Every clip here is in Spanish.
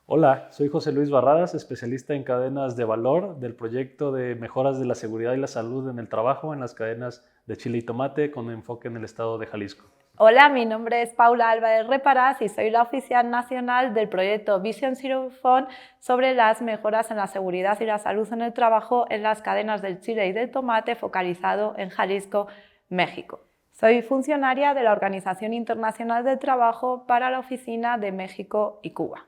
Hola, soy José Luis Barradas, especialista en cadenas de valor del proyecto de mejoras de la seguridad y la salud en el trabajo en las cadenas de chile y tomate con enfoque en el estado de Jalisco. Hola, mi nombre es Paula Álvarez Reparaz y soy la oficial nacional del proyecto Vision Zero Fund sobre las mejoras en la seguridad y la salud en el trabajo en las cadenas del chile y del tomate focalizado en Jalisco, México. Soy funcionaria de la Organización Internacional del Trabajo para la Oficina de México y Cuba.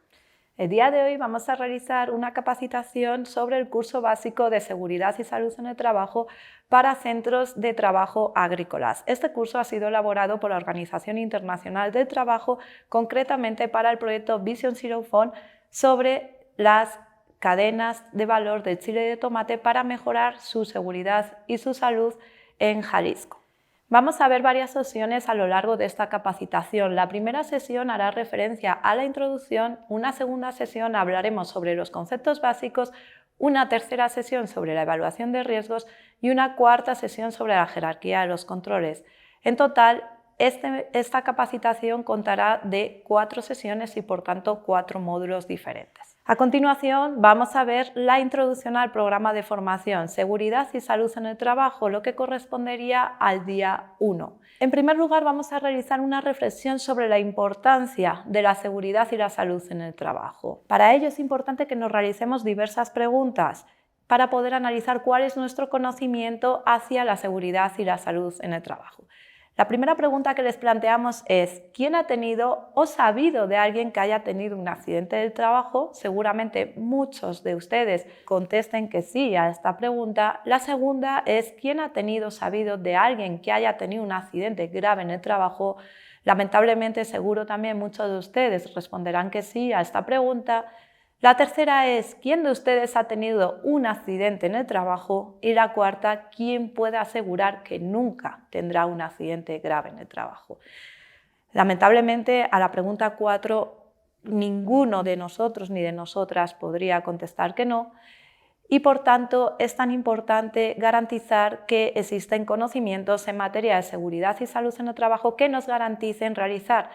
El día de hoy vamos a realizar una capacitación sobre el curso básico de seguridad y salud en el trabajo para centros de trabajo agrícolas. Este curso ha sido elaborado por la Organización Internacional del Trabajo, concretamente para el proyecto Vision Zero Fund sobre las cadenas de valor del chile y de tomate para mejorar su seguridad y su salud en Jalisco. Vamos a ver varias sesiones a lo largo de esta capacitación. La primera sesión hará referencia a la introducción, una segunda sesión hablaremos sobre los conceptos básicos, una tercera sesión sobre la evaluación de riesgos y una cuarta sesión sobre la jerarquía de los controles. En total, esta capacitación contará de 4 sesiones y por tanto 4 módulos diferentes. A continuación vamos a ver la introducción al programa de formación Seguridad y Salud en el Trabajo, lo que correspondería al día 1. En primer lugar vamos a realizar una reflexión sobre la importancia de la seguridad y la salud en el trabajo. Para ello es importante que nos realicemos diversas preguntas para poder analizar cuál es nuestro conocimiento hacia la seguridad y la salud en el trabajo. La primera pregunta que les planteamos es ¿quién ha tenido o sabido de alguien que haya tenido un accidente del trabajo? Seguramente muchos de ustedes contesten que sí a esta pregunta. La segunda es ¿quién ha tenido o sabido de alguien que haya tenido un accidente grave en el trabajo? Lamentablemente seguro también muchos de ustedes responderán que sí a esta pregunta. La tercera es ¿quién de ustedes ha tenido un accidente en el trabajo? Y la cuarta, ¿quién puede asegurar que nunca tendrá un accidente grave en el trabajo? Lamentablemente a la pregunta 4 ninguno de nosotros ni de nosotras podría contestar que no y por tanto es tan importante garantizar que existen conocimientos en materia de seguridad y salud en el trabajo que nos garanticen realizar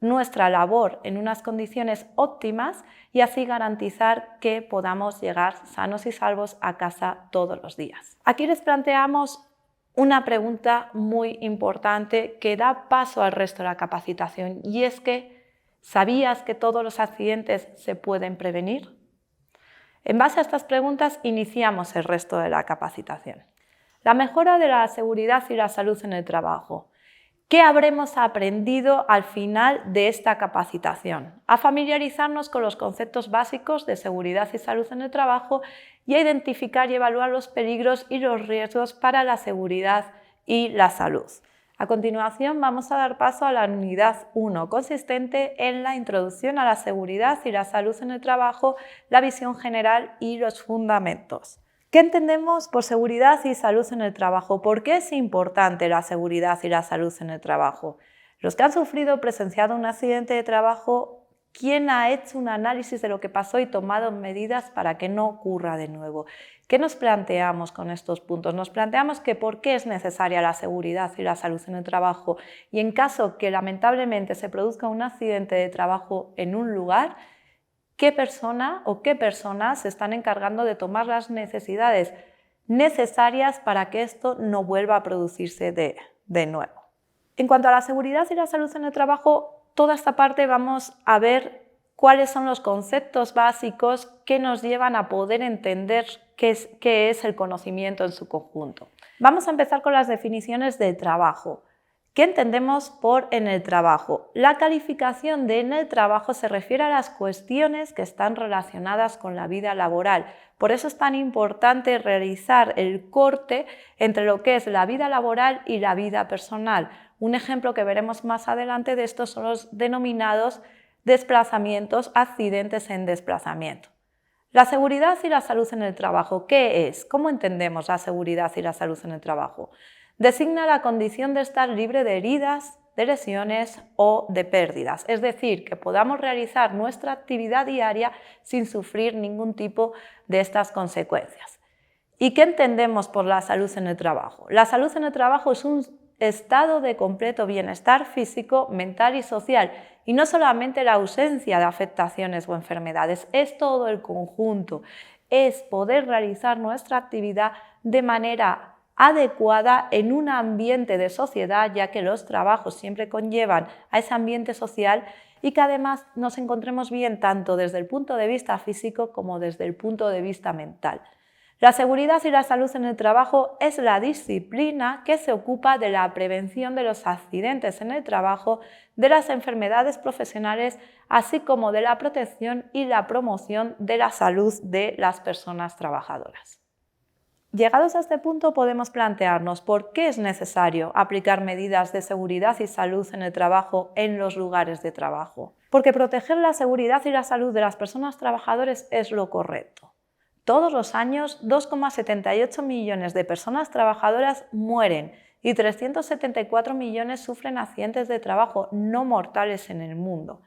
nuestra labor en unas condiciones óptimas y así garantizar que podamos llegar sanos y salvos a casa todos los días. Aquí les planteamos una pregunta muy importante que da paso al resto de la capacitación y es que ¿sabías que todos los accidentes se pueden prevenir? En base a estas preguntas iniciamos el resto de la capacitación. La mejora de la seguridad y la salud en el trabajo. ¿Qué habremos aprendido al final de esta capacitación? A familiarizarnos con los conceptos básicos de seguridad y salud en el trabajo y a identificar y evaluar los peligros y los riesgos para la seguridad y la salud. A continuación vamos a dar paso a la unidad 1, consistente en la introducción a la seguridad y la salud en el trabajo, la visión general y los fundamentos. ¿Qué entendemos por seguridad y salud en el trabajo? ¿Por qué es importante la seguridad y la salud en el trabajo? Los que han sufrido o presenciado un accidente de trabajo, ¿quién ha hecho un análisis de lo que pasó y tomado medidas para que no ocurra de nuevo? ¿Qué nos planteamos con estos puntos? Nos planteamos que por qué es necesaria la seguridad y la salud en el trabajo y en caso que lamentablemente se produzca un accidente de trabajo en un lugar, ¿qué persona o qué personas se están encargando de tomar las necesidades necesarias para que esto no vuelva a producirse de nuevo? En cuanto a la seguridad y la salud en el trabajo, toda esta parte vamos a ver cuáles son los conceptos básicos que nos llevan a poder entender qué es el conocimiento en su conjunto. Vamos a empezar con las definiciones de trabajo. ¿Qué entendemos por en el trabajo? La calificación de en el trabajo se refiere a las cuestiones que están relacionadas con la vida laboral. Por eso es tan importante realizar el corte entre lo que es la vida laboral y la vida personal. Un ejemplo que veremos más adelante de estos son los denominados desplazamientos, accidentes en desplazamiento. La seguridad y la salud en el trabajo, ¿qué es? ¿Cómo entendemos la seguridad y la salud en el trabajo? Designa la condición de estar libre de heridas, de lesiones o de pérdidas, es decir, que podamos realizar nuestra actividad diaria sin sufrir ningún tipo de estas consecuencias. ¿Y qué entendemos por la salud en el trabajo? La salud en el trabajo estado de completo bienestar físico, mental y social, y no solamente la ausencia de afectaciones o enfermedades, es todo el conjunto, es poder realizar nuestra actividad de manera adecuada en un ambiente de sociedad, ya que los trabajos siempre conllevan a ese ambiente social y que además nos encontremos bien tanto desde el punto de vista físico como desde el punto de vista mental. La seguridad y la salud en el trabajo es la disciplina que se ocupa de la prevención de los accidentes en el trabajo, de las enfermedades profesionales, así como de la protección y la promoción de la salud de las personas trabajadoras. Llegados a este punto podemos plantearnos por qué es necesario aplicar medidas de seguridad y salud en el trabajo en los lugares de trabajo. Porque proteger la seguridad y la salud de las personas trabajadoras es lo correcto. Todos los años 2,78 millones de personas trabajadoras mueren y 374 millones sufren accidentes de trabajo no mortales en el mundo.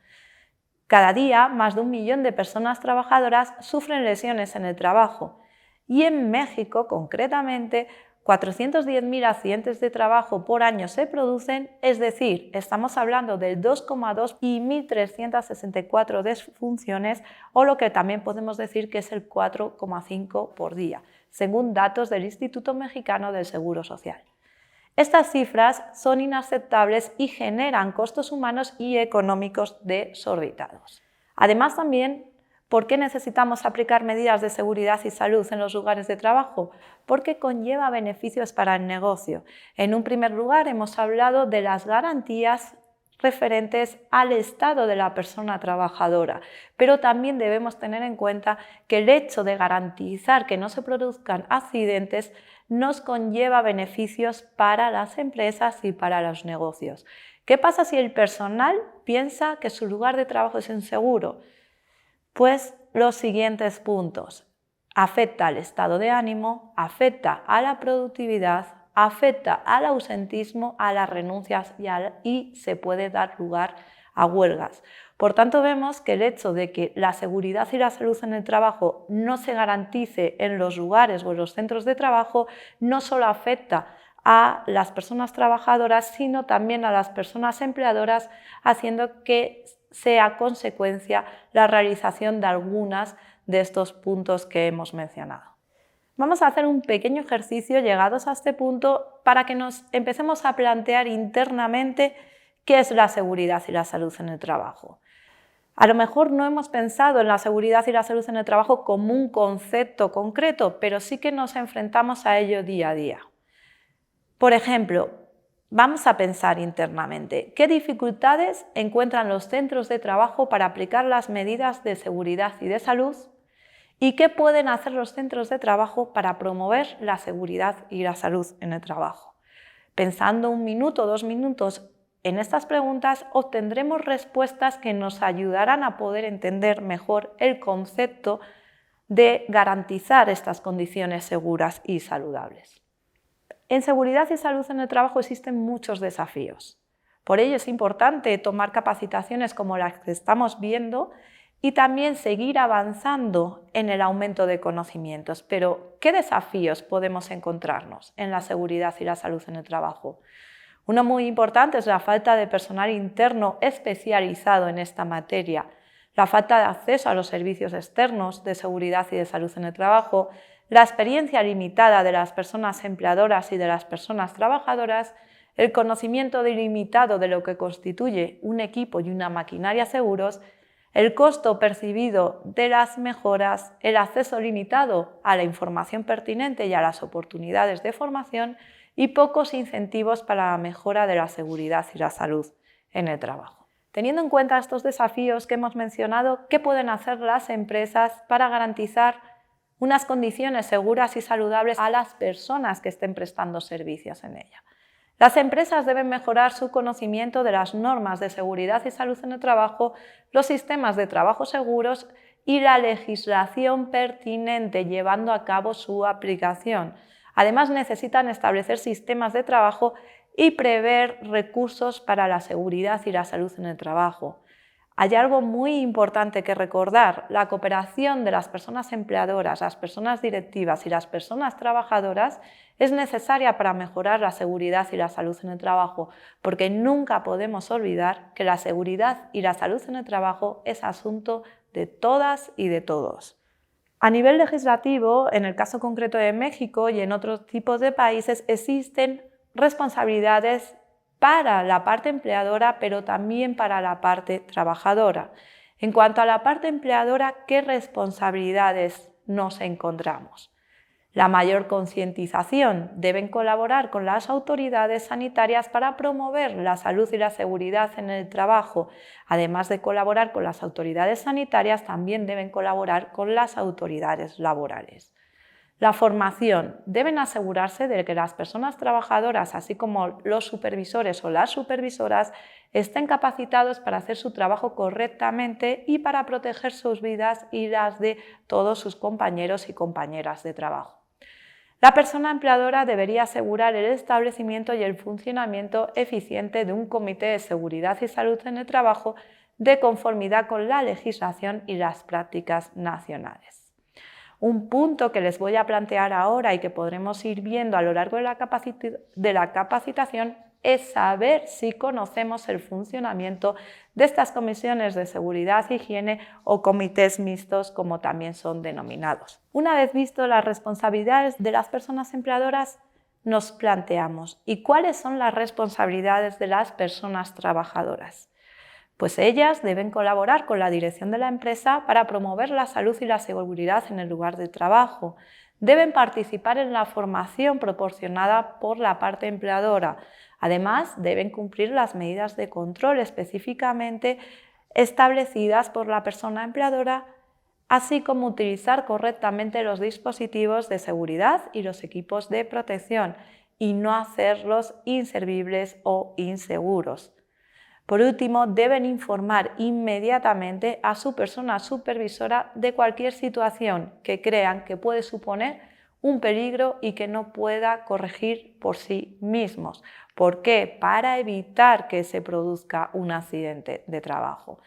Cada día más de 1 millón de personas trabajadoras sufren lesiones en el trabajo. Y en México, concretamente, 410.000 accidentes de trabajo por año se producen, es decir, estamos hablando del 2,2 y 1.364 defunciones, o lo que también podemos decir que es el 4,5 por día, según datos del Instituto Mexicano del Seguro Social. Estas cifras son inaceptables y generan costos humanos y económicos desorbitados. Además, también, ¿por qué necesitamos aplicar medidas de seguridad y salud en los lugares de trabajo? Porque conlleva beneficios para el negocio. En un primer lugar, hemos hablado de las garantías referentes al estado de la persona trabajadora, pero también debemos tener en cuenta que el hecho de garantizar que no se produzcan accidentes nos conlleva beneficios para las empresas y para los negocios. ¿Qué pasa si el personal piensa que su lugar de trabajo es inseguro? Pues los siguientes puntos: afecta al estado de ánimo, afecta a la productividad, afecta al ausentismo, a las renuncias y se puede dar lugar a huelgas. Por tanto, vemos que el hecho de que la seguridad y la salud en el trabajo no se garantice en los lugares o en los centros de trabajo no solo afecta a las personas trabajadoras, sino también a las personas empleadoras, haciendo que sea consecuencia la realización de algunos de estos puntos que hemos mencionado. Vamos a hacer un pequeño ejercicio llegados a este punto para que nos empecemos a plantear internamente qué es la seguridad y la salud en el trabajo. A lo mejor no hemos pensado en la seguridad y la salud en el trabajo como un concepto concreto, pero sí que nos enfrentamos a ello día a día. Por ejemplo, vamos a pensar internamente, ¿qué dificultades encuentran los centros de trabajo para aplicar las medidas de seguridad y de salud? ¿Y qué pueden hacer los centros de trabajo para promover la seguridad y la salud en el trabajo? Pensando 1 minuto o 2 minutos en estas preguntas, obtendremos respuestas que nos ayudarán a poder entender mejor el concepto de garantizar estas condiciones seguras y saludables. En seguridad y salud en el trabajo existen muchos desafíos. Por ello es importante tomar capacitaciones como las que estamos viendo y también seguir avanzando en el aumento de conocimientos. Pero, ¿qué desafíos podemos encontrarnos en la seguridad y la salud en el trabajo? Uno muy importante es la falta de personal interno especializado en esta materia, la falta de acceso a los servicios externos de seguridad y de salud en el trabajo, la experiencia limitada de las personas empleadoras y de las personas trabajadoras, el conocimiento limitado de lo que constituye un equipo y una maquinaria seguros, el costo percibido de las mejoras, el acceso limitado a la información pertinente y a las oportunidades de formación y pocos incentivos para la mejora de la seguridad y la salud en el trabajo. Teniendo en cuenta estos desafíos que hemos mencionado, ¿qué pueden hacer las empresas para garantizar unas condiciones seguras y saludables a las personas que estén prestando servicios en ella? Las empresas deben mejorar su conocimiento de las normas de seguridad y salud en el trabajo, los sistemas de trabajo seguros y la legislación pertinente, llevando a cabo su aplicación. Además, necesitan establecer sistemas de trabajo y prever recursos para la seguridad y la salud en el trabajo. Hay algo muy importante que recordar: la cooperación de las personas empleadoras, las personas directivas y las personas trabajadoras es necesaria para mejorar la seguridad y la salud en el trabajo, porque nunca podemos olvidar que la seguridad y la salud en el trabajo es asunto de todas y de todos. A nivel legislativo, en el caso concreto de México y en otros tipos de países, existen responsabilidades para la parte empleadora, pero también para la parte trabajadora. En cuanto a la parte empleadora, ¿qué responsabilidades nos encontramos? La mayor concientización. Deben colaborar con las autoridades sanitarias para promover la salud y la seguridad en el trabajo. Además de colaborar con las autoridades sanitarias, también deben colaborar con las autoridades laborales. La formación. Deben asegurarse de que las personas trabajadoras, así como los supervisores o las supervisoras, estén capacitados para hacer su trabajo correctamente y para proteger sus vidas y las de todos sus compañeros y compañeras de trabajo. La persona empleadora debería asegurar el establecimiento y el funcionamiento eficiente de un comité de seguridad y salud en el trabajo de conformidad con la legislación y las prácticas nacionales. Un punto que les voy a plantear ahora y que podremos ir viendo a lo largo de la capacitación es saber si conocemos el funcionamiento de estas comisiones de seguridad e higiene o comités mixtos, como también son denominados. Una vez visto las responsabilidades de las personas empleadoras, nos planteamos: ¿y cuáles son las responsabilidades de las personas trabajadoras? Pues ellas deben colaborar con la dirección de la empresa para promover la salud y la seguridad en el lugar de trabajo. Deben participar en la formación proporcionada por la parte empleadora. Además, deben cumplir las medidas de control específicamente establecidas por la persona empleadora, así como utilizar correctamente los dispositivos de seguridad y los equipos de protección y no hacerlos inservibles o inseguros. Por último, deben informar inmediatamente a su persona supervisora de cualquier situación que crean que puede suponer un peligro y que no pueda corregir por sí mismos. ¿Por qué? Para evitar que se produzca un accidente de trabajo.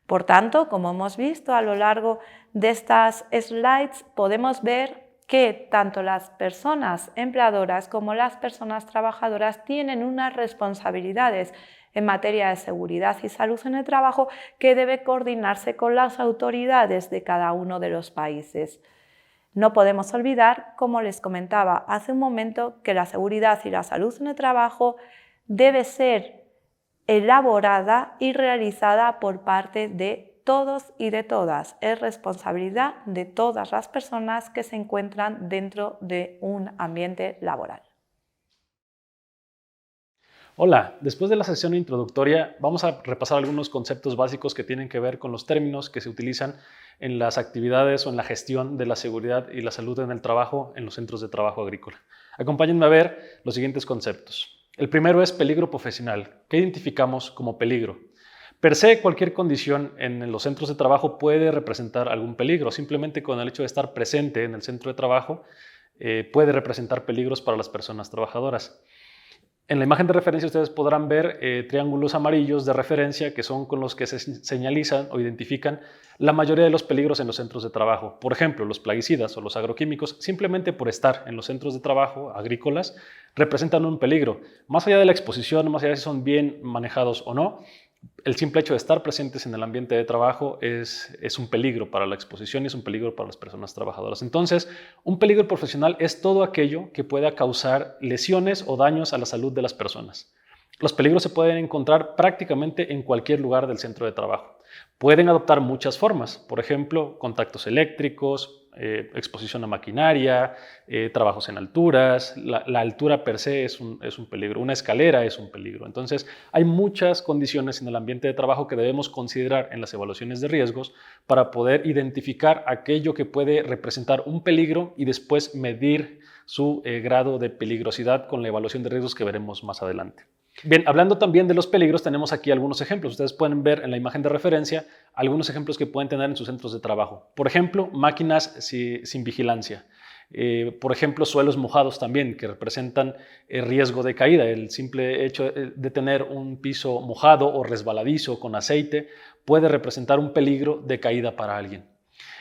Por tanto, como hemos visto a lo largo de estas slides, podemos ver que tanto las personas empleadoras como las personas trabajadoras tienen unas responsabilidades en materia de seguridad y salud en el trabajo que debe coordinarse con las autoridades de cada uno de los países. No podemos olvidar, como les comentaba hace un momento, que la seguridad y la salud en el trabajo debe ser elaborada y realizada por parte de todos y de todas. Es responsabilidad de todas las personas que se encuentran dentro de un ambiente laboral. Hola, después de la sesión introductoria vamos a repasar algunos conceptos básicos que tienen que ver con los términos que se utilizan en las actividades o en la gestión de la seguridad y la salud en el trabajo en los centros de trabajo agrícola. Acompáñenme a ver los siguientes conceptos. El primero es peligro profesional. ¿Qué identificamos como peligro? Per se, cualquier condición en los centros de trabajo puede representar algún peligro. Simplemente con el hecho de estar presente en el centro de trabajo puede representar peligros para las personas trabajadoras. En la imagen de referencia ustedes podrán ver triángulos amarillos de referencia que son con los que se señalizan o identifican la mayoría de los peligros en los centros de trabajo. Por ejemplo, los plaguicidas o los agroquímicos, simplemente por estar en los centros de trabajo agrícolas, representan un peligro. Más allá de la exposición, más allá de si son bien manejados o no, el simple hecho de estar presentes en el ambiente de trabajo es un peligro para la exposición y es un peligro para las personas trabajadoras. Entonces, un peligro profesional es todo aquello que pueda causar lesiones o daños a la salud de las personas. Los peligros se pueden encontrar prácticamente en cualquier lugar del centro de trabajo. Pueden adoptar muchas formas, por ejemplo, contactos eléctricos, exposición a maquinaria, trabajos en alturas. La altura per se es un peligro, una escalera es un peligro. Entonces, hay muchas condiciones en el ambiente de trabajo que debemos considerar en las evaluaciones de riesgos para poder identificar aquello que puede representar un peligro y después medir su grado de peligrosidad con la evaluación de riesgos que veremos más adelante. Bien, hablando también de los peligros, tenemos aquí algunos ejemplos. Ustedes pueden ver en la imagen de referencia algunos ejemplos que pueden tener en sus centros de trabajo. Por ejemplo, máquinas sin vigilancia. Por ejemplo, suelos mojados también, que representan riesgo de caída. El simple hecho de tener un piso mojado o resbaladizo con aceite puede representar un peligro de caída para alguien.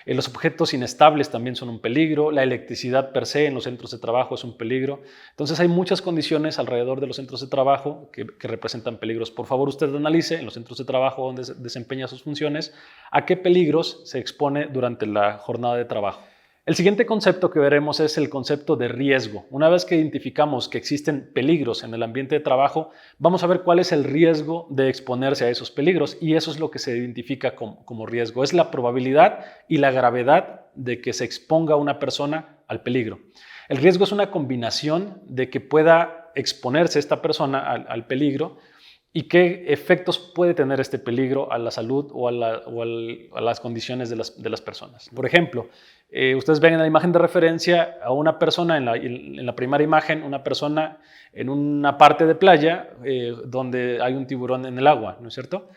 Los objetos inestables también son un peligro, la electricidad per se en los centros de trabajo es un peligro. Entonces hay muchas condiciones alrededor de los centros de trabajo que representan peligros. Por favor, usted analice en los centros de trabajo donde desempeña sus funciones a qué peligros se expone durante la jornada de trabajo. El siguiente concepto que veremos es el concepto de riesgo. Una vez que identificamos que existen peligros en el ambiente de trabajo, vamos a ver cuál es el riesgo de exponerse a esos peligros, y eso es lo que se identifica como riesgo. Es la probabilidad y la gravedad de que se exponga una persona al peligro. El riesgo es una combinación de que pueda exponerse esta persona al peligro y qué efectos puede tener este peligro a la salud o a las condiciones de las personas. Por ejemplo, ustedes ven en la imagen de referencia a una persona, en la primera imagen, una persona en una parte de playa donde hay un tiburón en el agua, ¿no es cierto?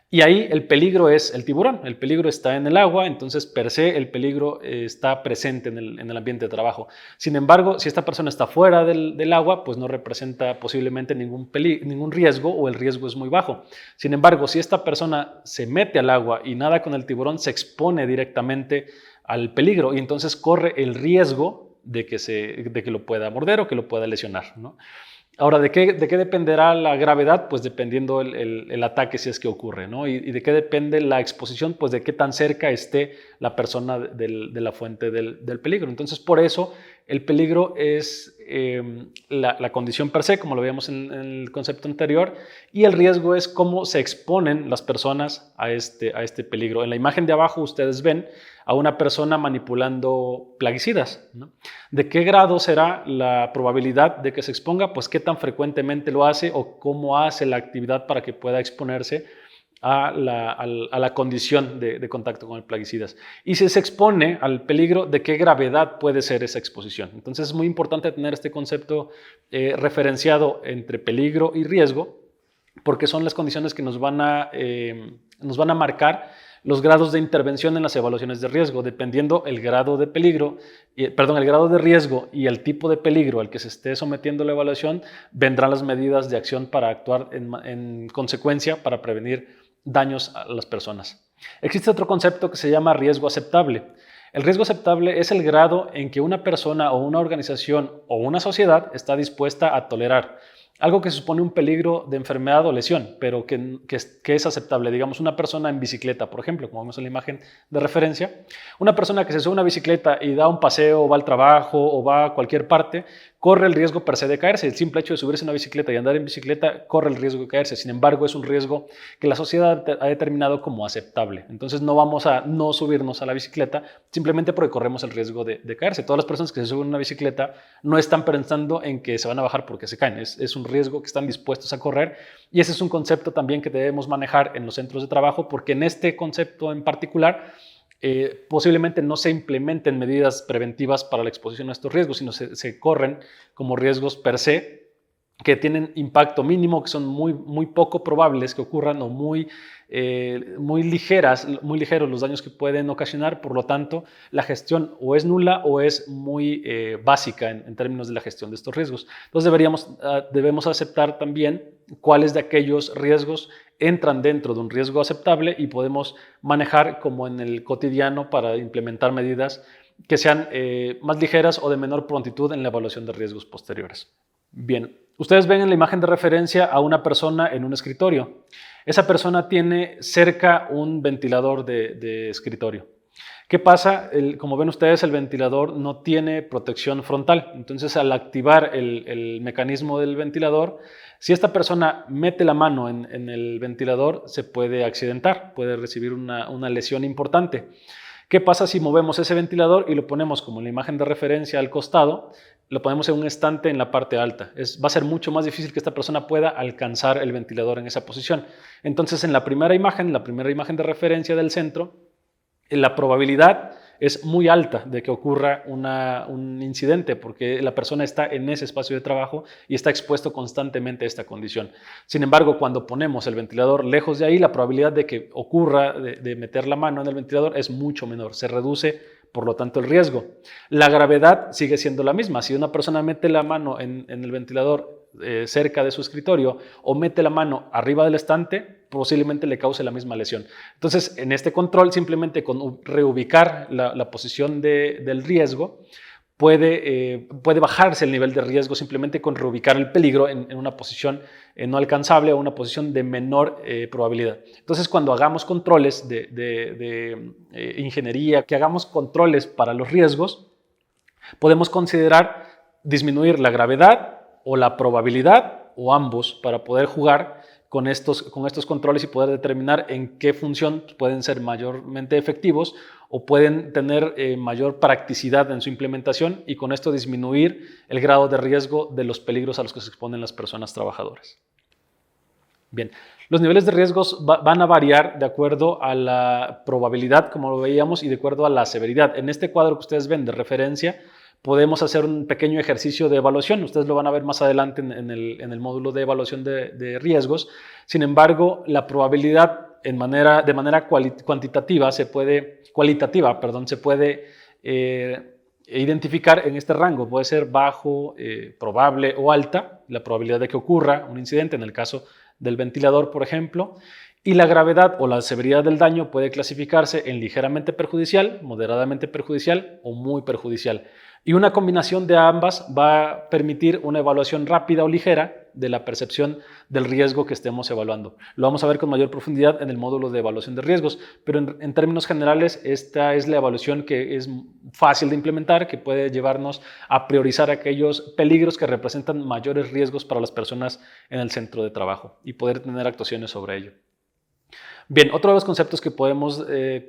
Y ahí el peligro es el tiburón, el peligro está en el agua, entonces per se el peligro está presente en el ambiente de trabajo. Sin embargo, si esta persona está fuera del agua, pues no representa posiblemente ningún riesgo, o el riesgo es muy bajo. Sin embargo, si esta persona se mete al agua y nada con el tiburón, se expone directamente al peligro y entonces corre el riesgo de que lo pueda morder o que lo pueda lesionar, ¿no? Ahora, ¿de qué dependerá la gravedad? Pues dependiendo el ataque, si es que ocurre, ¿no? ¿Y de qué depende la exposición? Pues de qué tan cerca esté la persona de la fuente del peligro. Entonces, por eso el peligro es la condición per se, como lo veíamos en el concepto anterior, y el riesgo es cómo se exponen las personas a este peligro. En la imagen de abajo ustedes ven a una persona manipulando plaguicidas, ¿no? ¿De qué grado será la probabilidad de que se exponga? Pues qué tan frecuentemente lo hace o cómo hace la actividad para que pueda exponerse a la condición de contacto con el plaguicidas. Y si se expone al peligro, ¿de qué gravedad puede ser esa exposición? Entonces es muy importante tener este concepto referenciado entre peligro y riesgo, porque son las condiciones que nos van a marcar los grados de intervención en las evaluaciones de riesgo. Dependiendo el grado de riesgo y el tipo de peligro al que se esté sometiendo la evaluación, vendrán las medidas de acción para actuar en consecuencia para prevenir daños a las personas. Existe otro concepto que se llama riesgo aceptable. El riesgo aceptable es el grado en que una persona o una organización o una sociedad está dispuesta a tolerar algo que supone un peligro de enfermedad o lesión, pero que es aceptable. Digamos, una persona en bicicleta, por ejemplo, como vemos en la imagen de referencia, una persona que se sube a una bicicleta y da un paseo, o va al trabajo o va a cualquier parte, corre el riesgo per se de caerse. El simple hecho de subirse a una bicicleta y andar en bicicleta corre el riesgo de caerse. Sin embargo, es un riesgo que la sociedad ha determinado como aceptable. Entonces no vamos a no subirnos a la bicicleta simplemente porque corremos el riesgo de caerse. Todas las personas que se suben a una bicicleta no están pensando en que se van a bajar porque se caen. Es un riesgo que están dispuestos a correr, y ese es un concepto también que debemos manejar en los centros de trabajo, porque en este concepto en particular posiblemente no se implementen medidas preventivas para la exposición a estos riesgos, sino se corren como riesgos per se, que tienen impacto mínimo, que son muy poco probables que ocurran, o muy ligeros los daños que pueden ocasionar. Por lo tanto, la gestión o es nula o es muy básica en términos de la gestión de estos riesgos. Entonces debemos aceptar también cuáles de aquellos riesgos entran dentro de un riesgo aceptable y podemos manejar como en el cotidiano para implementar medidas que sean más ligeras o de menor prontitud en la evaluación de riesgos posteriores. Bien, ustedes ven en la imagen de referencia a una persona en un escritorio. Esa persona tiene cerca un ventilador de escritorio. ¿Qué pasa? Como ven ustedes, el ventilador no tiene protección frontal. Entonces, al activar el mecanismo del ventilador, si esta persona mete la mano en el ventilador, se puede accidentar, puede recibir una lesión importante. ¿Qué pasa si movemos ese ventilador y lo ponemos como en la imagen de referencia al costado? Lo ponemos en un estante en la parte alta. Va a ser mucho más difícil que esta persona pueda alcanzar el ventilador en esa posición. Entonces, en la primera imagen de referencia del centro, la probabilidad es muy alta de que ocurra un incidente, porque la persona está en ese espacio de trabajo y está expuesto constantemente a esta condición. Sin embargo, cuando ponemos el ventilador lejos de ahí, la probabilidad de que ocurra, de meter la mano en el ventilador, es mucho menor, se reduce por lo tanto el riesgo. La gravedad sigue siendo la misma. Si una persona mete la mano en el ventilador cerca de su escritorio o mete la mano arriba del estante, posiblemente le cause la misma lesión. Entonces, en este control, simplemente con reubicar la posición del riesgo, puede bajarse el nivel de riesgo simplemente con reubicar el peligro en una posición no alcanzable o una posición de menor probabilidad. Entonces, cuando hagamos controles de ingeniería, que hagamos controles para los riesgos, podemos considerar disminuir la gravedad o la probabilidad o ambos para poder jugar con estos controles y poder determinar en qué función pueden ser mayormente efectivos o pueden tener mayor practicidad en su implementación y con esto disminuir el grado de riesgo de los peligros a los que se exponen las personas trabajadoras. Bien, los niveles de riesgos van a variar de acuerdo a la probabilidad, como lo veíamos, y de acuerdo a la severidad. En este cuadro que ustedes ven de referencia, podemos hacer un pequeño ejercicio de evaluación. Ustedes lo van a ver más adelante en el módulo de evaluación de riesgos. Sin embargo, la probabilidad de manera cualitativa se puede identificar en este rango. Puede ser bajo, probable o alta, la probabilidad de que ocurra un incidente, en el caso del ventilador, por ejemplo. Y la gravedad o la severidad del daño puede clasificarse en ligeramente perjudicial, moderadamente perjudicial o muy perjudicial. Y una combinación de ambas va a permitir una evaluación rápida o ligera de la percepción del riesgo que estemos evaluando. Lo vamos a ver con mayor profundidad en el módulo de evaluación de riesgos, pero en términos generales esta es la evaluación que es fácil de implementar, que puede llevarnos a priorizar aquellos peligros que representan mayores riesgos para las personas en el centro de trabajo y poder tener actuaciones sobre ello. Bien, otro de los conceptos que podemos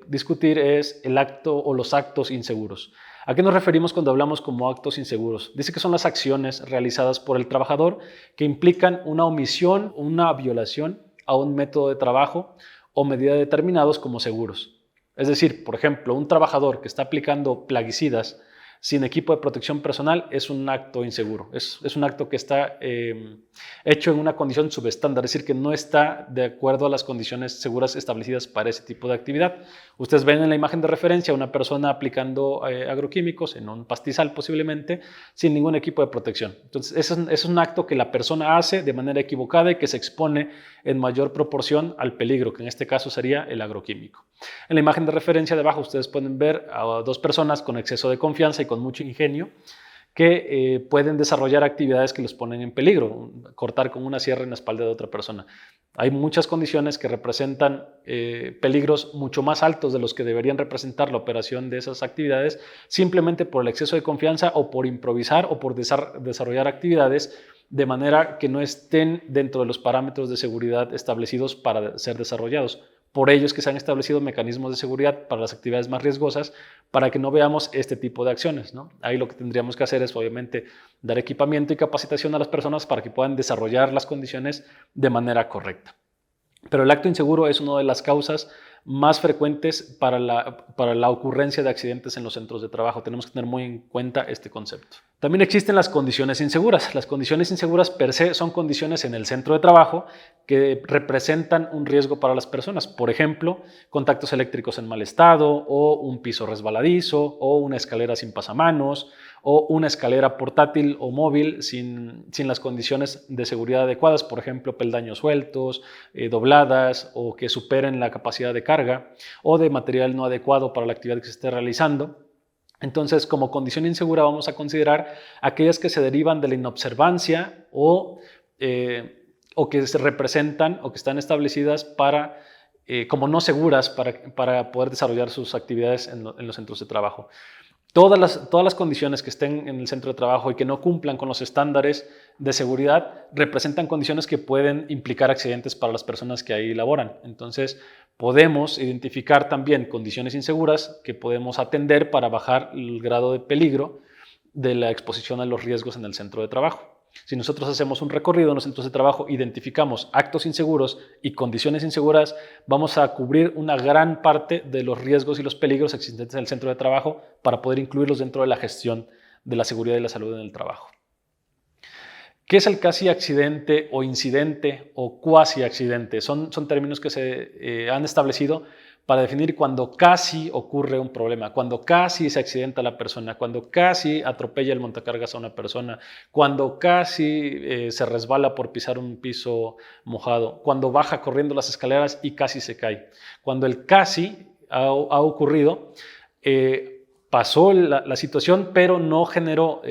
discutir es el acto o los actos inseguros. ¿A qué nos referimos cuando hablamos como actos inseguros? Dice que son las acciones realizadas por el trabajador que implican una omisión, una violación a un método de trabajo o medida determinados como seguros. Es decir, por ejemplo, un trabajador que está aplicando plaguicidas sin equipo de protección personal es un acto inseguro, es un acto que está hecho en una condición subestándar, es decir, que no está de acuerdo a las condiciones seguras establecidas para ese tipo de actividad. Ustedes ven en la imagen de referencia a una persona aplicando agroquímicos en un pastizal posiblemente sin ningún equipo de protección. Entonces, es un acto que la persona hace de manera equivocada y que se expone en mayor proporción al peligro, que en este caso sería el agroquímico. En la imagen de referencia de abajo ustedes pueden ver a dos personas con exceso de confianza y con mucho ingenio que pueden desarrollar actividades que los ponen en peligro, cortar con una sierra en la espalda de otra persona. Hay muchas condiciones que representan peligros mucho más altos de los que deberían representar la operación de esas actividades simplemente por el exceso de confianza o por improvisar o por desarrollar actividades de manera que no estén dentro de los parámetros de seguridad establecidos para ser desarrollados. Por ello es que se han establecido mecanismos de seguridad para las actividades más riesgosas para que no veamos este tipo de acciones, ¿no? Ahí lo que tendríamos que hacer es obviamente dar equipamiento y capacitación a las personas para que puedan desarrollar las condiciones de manera correcta. Pero el acto inseguro es una de las causas más frecuentes para la ocurrencia de accidentes en los centros de trabajo. Tenemos que tener muy en cuenta este concepto. También existen las condiciones inseguras. Las condiciones inseguras per se son condiciones en el centro de trabajo que representan un riesgo para las personas. Por ejemplo, contactos eléctricos en mal estado o un piso resbaladizo o una escalera sin pasamanos o una escalera portátil o móvil sin las condiciones de seguridad adecuadas, por ejemplo, peldaños sueltos, dobladas o que superen la capacidad de carga o de material no adecuado para la actividad que se esté realizando. Entonces, como condición insegura vamos a considerar aquellas que se derivan de la inobservancia o que se representan o que están establecidas como no seguras para poder desarrollar sus actividades en los centros de trabajo. Todas las condiciones que estén en el centro de trabajo y que no cumplan con los estándares de seguridad representan condiciones que pueden implicar accidentes para las personas que ahí laboran. Entonces, podemos identificar también condiciones inseguras que podemos atender para bajar el grado de peligro de la exposición a los riesgos en el centro de trabajo. Si nosotros hacemos un recorrido en los centros de trabajo, identificamos actos inseguros y condiciones inseguras, vamos a cubrir una gran parte de los riesgos y los peligros existentes en el centro de trabajo para poder incluirlos dentro de la gestión de la seguridad y la salud en el trabajo. ¿Qué es el casi accidente o incidente o cuasi accidente? Son términos que se han establecido para definir cuando casi ocurre un problema, cuando casi se accidenta la persona, cuando casi atropella el montacargas a una persona, cuando casi se resbala por pisar un piso mojado, cuando baja corriendo las escaleras y casi se cae. Cuando el casi ha ocurrido, pasó la situación, pero no generó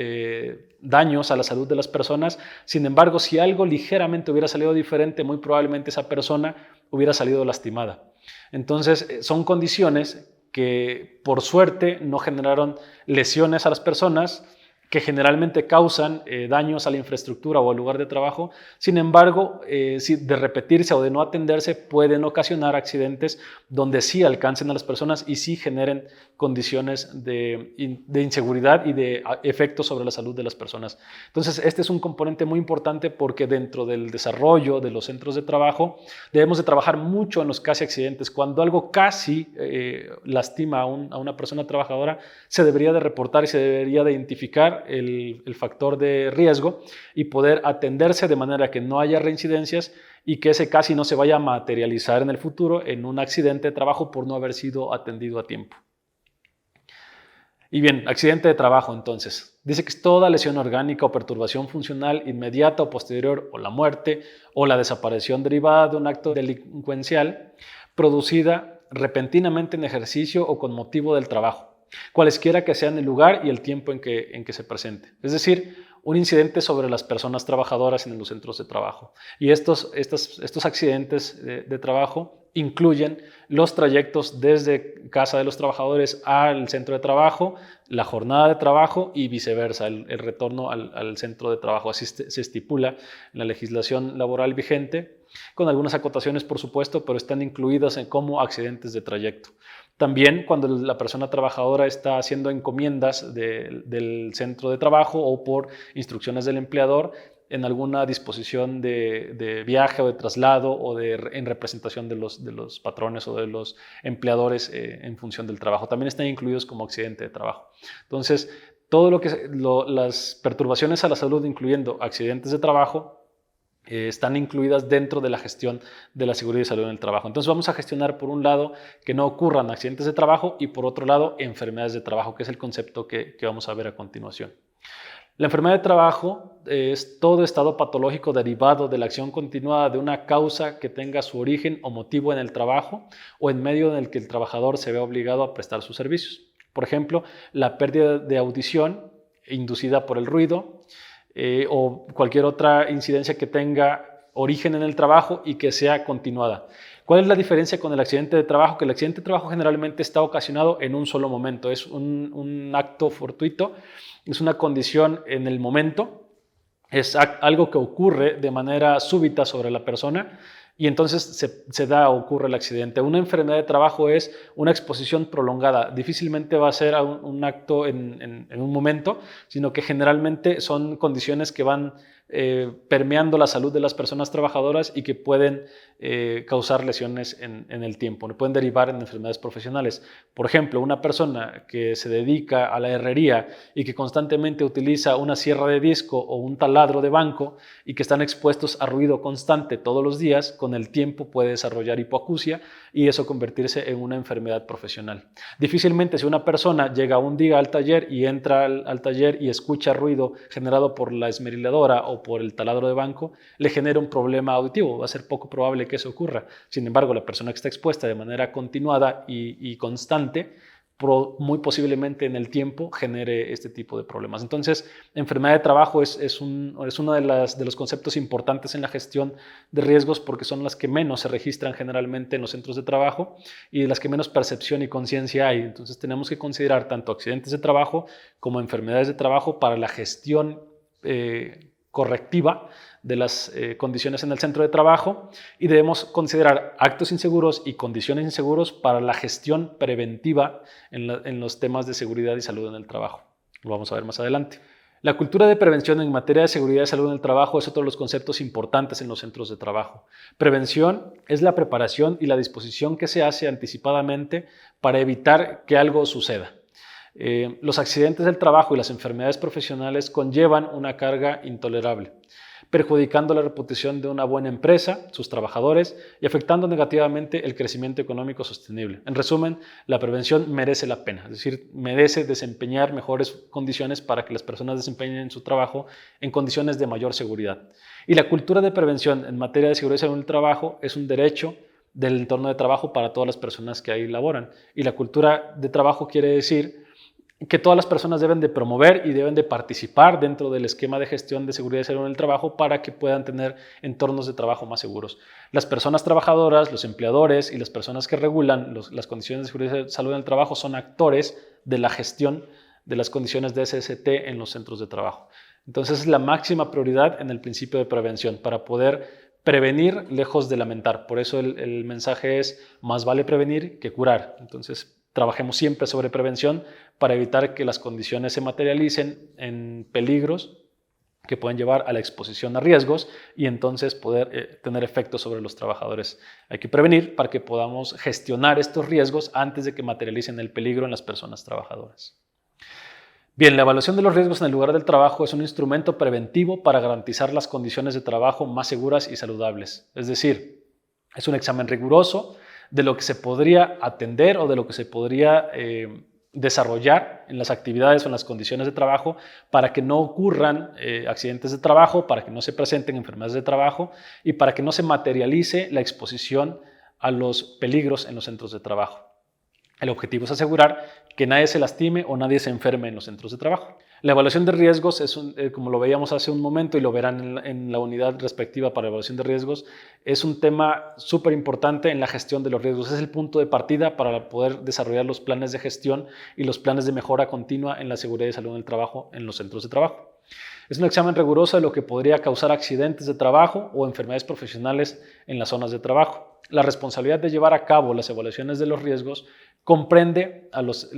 daños a la salud de las personas. Sin embargo, si algo ligeramente hubiera salido diferente, muy probablemente esa persona hubiera salido lastimada. Entonces, son condiciones que por suerte no generaron lesiones a las personas, que generalmente causan daños a la infraestructura o al lugar de trabajo. Sin embargo, si de repetirse o de no atenderse, pueden ocasionar accidentes donde sí alcancen a las personas y sí generen condiciones de inseguridad y de efectos sobre la salud de las personas. Entonces, este es un componente muy importante porque dentro del desarrollo de los centros de trabajo debemos de trabajar mucho en los casi accidentes. Cuando algo casi lastima a una persona trabajadora, se debería de reportar y se debería de identificar el factor de riesgo y poder atenderse de manera que no haya reincidencias y que ese casi no se vaya a materializar en el futuro en un accidente de trabajo por no haber sido atendido a tiempo. Y bien, accidente de trabajo entonces. Dice que es toda lesión orgánica o perturbación funcional inmediata o posterior o la muerte o la desaparición derivada de un acto delincuencial producida repentinamente en ejercicio o con motivo del trabajo, cualesquiera que sean el lugar y el tiempo en que se presente. Es decir, un incidente sobre las personas trabajadoras en los centros de trabajo. Y estos accidentes de trabajo incluyen los trayectos desde casa de los trabajadores al centro de trabajo, la jornada de trabajo y viceversa, el retorno al centro de trabajo. Así se estipula en la legislación laboral vigente, con algunas acotaciones por supuesto, pero están incluidas como accidentes de trayecto. También cuando la persona trabajadora está haciendo encomiendas del centro de trabajo o por instrucciones del empleador en alguna disposición de viaje o de traslado o en representación de los patrones o de los empleadores en función del trabajo. También están incluidos como accidente de trabajo. Entonces, todo las perturbaciones a la salud, incluyendo accidentes de trabajo, están incluidas dentro de la gestión de la seguridad y salud en el trabajo. Entonces vamos a gestionar por un lado que no ocurran accidentes de trabajo y por otro lado enfermedades de trabajo, que es el concepto que vamos a ver a continuación. La enfermedad de trabajo es todo estado patológico derivado de la acción continuada de una causa que tenga su origen o motivo en el trabajo o en medio en el que el trabajador se vea obligado a prestar sus servicios. Por ejemplo, la pérdida de audición inducida por el ruido, o cualquier otra incidencia que tenga origen en el trabajo y que sea continuada. ¿Cuál es la diferencia con el accidente de trabajo? Que el accidente de trabajo generalmente está ocasionado en un solo momento, es un acto fortuito, es una condición en el momento, es algo que ocurre de manera súbita sobre la persona y entonces se da o ocurre el accidente. Una enfermedad de trabajo es una exposición prolongada. Difícilmente va a ser un acto en un momento, sino que generalmente son condiciones que van permeando la salud de las personas trabajadoras y que pueden causar lesiones en el tiempo, pueden derivar en enfermedades profesionales. Por ejemplo, una persona que se dedica a la herrería y que constantemente utiliza una sierra de disco o un taladro de banco y que están expuestos a ruido constante todos los días, con el tiempo puede desarrollar hipoacusia y eso convertirse en una enfermedad profesional. Difícilmente si una persona llega un día al taller y entra al taller y escucha ruido generado por la esmeriladora o por el taladro de banco, le genera un problema auditivo. Va a ser poco probable que eso ocurra. Sin embargo, la persona que está expuesta de manera continuada y constante, muy posiblemente en el tiempo genere este tipo de problemas. Entonces, enfermedad de trabajo es uno de los conceptos importantes en la gestión de riesgos porque son las que menos se registran generalmente en los centros de trabajo y de las que menos percepción y conciencia hay. Entonces, tenemos que considerar tanto accidentes de trabajo como enfermedades de trabajo para la gestión correctiva de las condiciones en el centro de trabajo y debemos considerar actos inseguros y condiciones inseguros para la gestión preventiva en los temas de seguridad y salud en el trabajo. Lo vamos a ver más adelante. La cultura de prevención en materia de seguridad y salud en el trabajo es otro de los conceptos importantes en los centros de trabajo. Prevención es la preparación y la disposición que se hace anticipadamente para evitar que algo suceda. Los accidentes del trabajo y las enfermedades profesionales conllevan una carga intolerable, perjudicando la reputación de una buena empresa, sus trabajadores y afectando negativamente el crecimiento económico sostenible. En resumen, la prevención merece la pena, es decir, merece desempeñar mejores condiciones para que las personas desempeñen su trabajo en condiciones de mayor seguridad. Y la cultura de prevención en materia de seguridad y salud en el trabajo es un derecho del entorno de trabajo para todas las personas que ahí laboran. Y la cultura de trabajo quiere decir que todas las personas deben de promover y deben de participar dentro del esquema de gestión de seguridad y salud en el trabajo para que puedan tener entornos de trabajo más seguros. Las personas trabajadoras, los empleadores y las personas que regulan las condiciones de seguridad y salud en el trabajo son actores de la gestión de las condiciones de SST en los centros de trabajo. Entonces es la máxima prioridad en el principio de prevención para poder prevenir lejos de lamentar. Por eso el mensaje es más vale prevenir que curar. Entonces trabajemos siempre sobre prevención para evitar que las condiciones se materialicen en peligros que pueden llevar a la exposición a riesgos y entonces poder tener efectos sobre los trabajadores. Hay que prevenir para que podamos gestionar estos riesgos antes de que materialicen el peligro en las personas trabajadoras. Bien, la evaluación de los riesgos en el lugar del trabajo es un instrumento preventivo para garantizar las condiciones de trabajo más seguras y saludables. Es decir, es un examen riguroso de lo que se podría atender o de lo que se podría desarrollar en las actividades o en las condiciones de trabajo para que no ocurran accidentes de trabajo, para que no se presenten enfermedades de trabajo y para que no se materialice la exposición a los peligros en los centros de trabajo. El objetivo es asegurar que nadie se lastime o nadie se enferme en los centros de trabajo. La evaluación de riesgos, como lo veíamos hace un momento y lo verán en la unidad respectiva para evaluación de riesgos, es un tema súper importante en la gestión de los riesgos. Es el punto de partida para poder desarrollar los planes de gestión y los planes de mejora continua en la seguridad y salud en el trabajo en los centros de trabajo. Es un examen riguroso de lo que podría causar accidentes de trabajo o enfermedades profesionales en las zonas de trabajo. La responsabilidad de llevar a cabo las evaluaciones de los riesgos comprende a los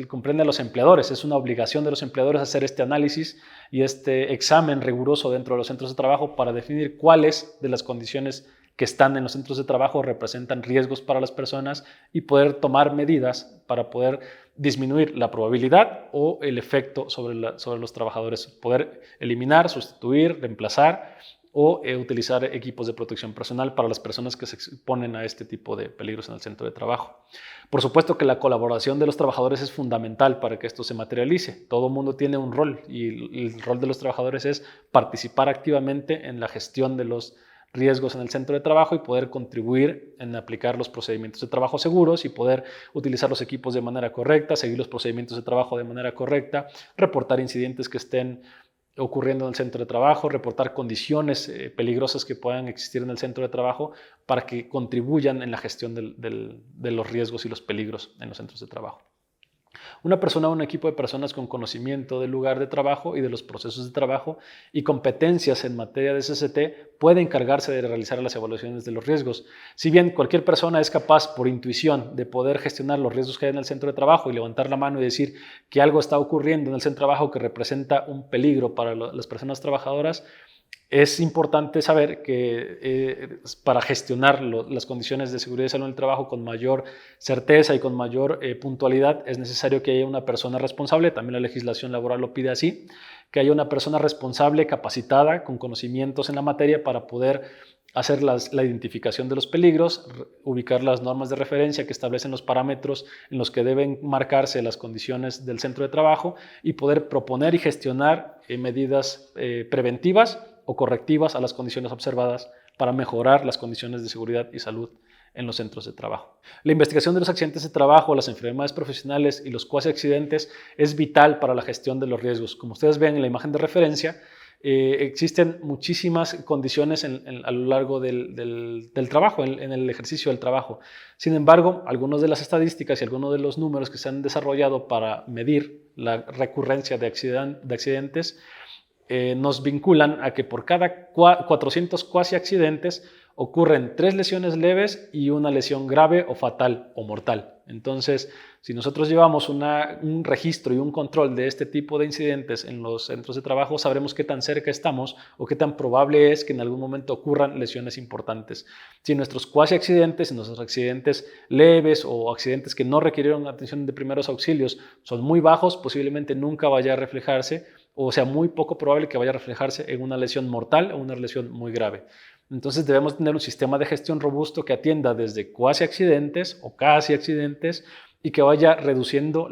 empleadores. Es una obligación de los empleadores hacer este análisis y este examen riguroso dentro de los centros de trabajo para definir cuáles de las condiciones que están en los centros de trabajo representan riesgos para las personas y poder tomar medidas para poder disminuir la probabilidad o el efecto sobre los trabajadores, poder eliminar, sustituir, reemplazar o utilizar equipos de protección personal para las personas que se exponen a este tipo de peligros en el centro de trabajo. Por supuesto que la colaboración de los trabajadores es fundamental para que esto se materialice. Todo mundo tiene un rol y el rol de los trabajadores es participar activamente en la gestión de los riesgos en el centro de trabajo y poder contribuir en aplicar los procedimientos de trabajo seguros y poder utilizar los equipos de manera correcta, seguir los procedimientos de trabajo de manera correcta, reportar incidentes que estén ocurriendo en el centro de trabajo, reportar condiciones peligrosas que puedan existir en el centro de trabajo para que contribuyan en la gestión de los riesgos y los peligros en los centros de trabajo. Una persona o un equipo de personas con conocimiento del lugar de trabajo y de los procesos de trabajo y competencias en materia de SST puede encargarse de realizar las evaluaciones de los riesgos. Si bien cualquier persona es capaz por intuición de poder gestionar los riesgos que hay en el centro de trabajo y levantar la mano y decir que algo está ocurriendo en el centro de trabajo que representa un peligro para las personas trabajadoras, es importante saber que para gestionar las condiciones de seguridad y salud en el trabajo con mayor certeza y con mayor puntualidad es necesario que haya una persona responsable, también la legislación laboral lo pide así, que haya una persona responsable, capacitada, con conocimientos en la materia para poder hacer la identificación de los peligros, ubicar las normas de referencia que establecen los parámetros en los que deben marcarse las condiciones del centro de trabajo y poder proponer y gestionar medidas preventivas o correctivas a las condiciones observadas para mejorar las condiciones de seguridad y salud en los centros de trabajo. La investigación de los accidentes de trabajo, las enfermedades profesionales y los cuasi accidentes es vital para la gestión de los riesgos. Como ustedes ven en la imagen de referencia, existen muchísimas condiciones a lo largo del trabajo, en el ejercicio del trabajo. Sin embargo, algunas de las estadísticas y algunos de los números que se han desarrollado para medir la recurrencia de accidentes nos vinculan a que por cada 400 cuasi accidentes ocurren 3 lesiones leves y una lesión grave o fatal o mortal. Entonces, si nosotros llevamos un registro y un control de este tipo de incidentes en los centros de trabajo, sabremos qué tan cerca estamos o qué tan probable es que en algún momento ocurran lesiones importantes. Si nuestros cuasi accidentes, nuestros accidentes leves o accidentes que no requirieron atención de primeros auxilios son muy bajos, posiblemente nunca vaya a reflejarse, o sea, muy poco probable que vaya a reflejarse en una lesión mortal o una lesión muy grave. Entonces debemos tener un sistema de gestión robusto que atienda desde cuasi accidentes o casi accidentes y que vaya reduciendo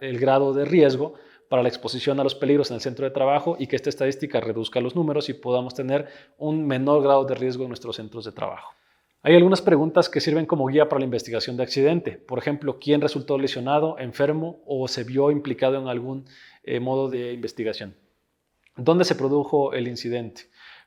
el grado de riesgo para la exposición a los peligros en el centro de trabajo y que esta estadística reduzca los números y podamos tener un menor grado de riesgo en nuestros centros de trabajo. Hay algunas preguntas que sirven como guía para la investigación de accidente. Por ejemplo, ¿quién resultó lesionado, enfermo o se vio implicado en algún modo de investigación? ¿Dónde se produjo el incidente?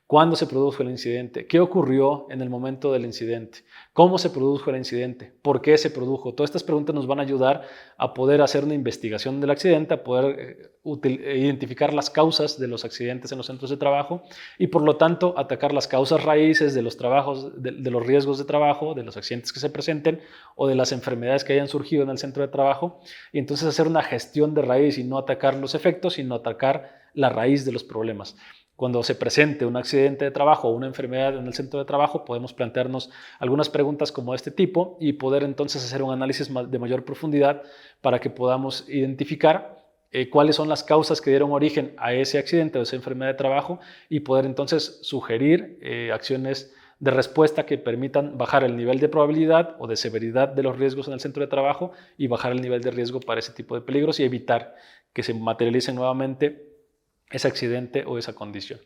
¿Cuándo se produjo el incidente? ¿Qué ocurrió en el momento del incidente? ¿Cómo se produjo el incidente? ¿Por qué se produjo? Todas estas preguntas nos van a ayudar a poder hacer una investigación del accidente, a poder identificar las causas de los accidentes en los centros de trabajo y por lo tanto atacar las causas raíces de los trabajos, de los riesgos de trabajo, de los accidentes que se presenten o de las enfermedades que hayan surgido en el centro de trabajo y entonces hacer una gestión de raíz y no atacar los efectos, sino atacar la raíz de los problemas. Cuando se presente un accidente de trabajo o una enfermedad en el centro de trabajo, podemos plantearnos algunas preguntas como este tipo y poder entonces hacer un análisis de mayor profundidad para que podamos identificar cuáles son las causas que dieron origen a ese accidente o esa enfermedad de trabajo y poder entonces sugerir acciones de respuesta que permitan bajar el nivel de probabilidad o de severidad de los riesgos en el centro de trabajo y bajar el nivel de riesgo para ese tipo de peligros y evitar que se materialicen nuevamente ese accidente o esa condición.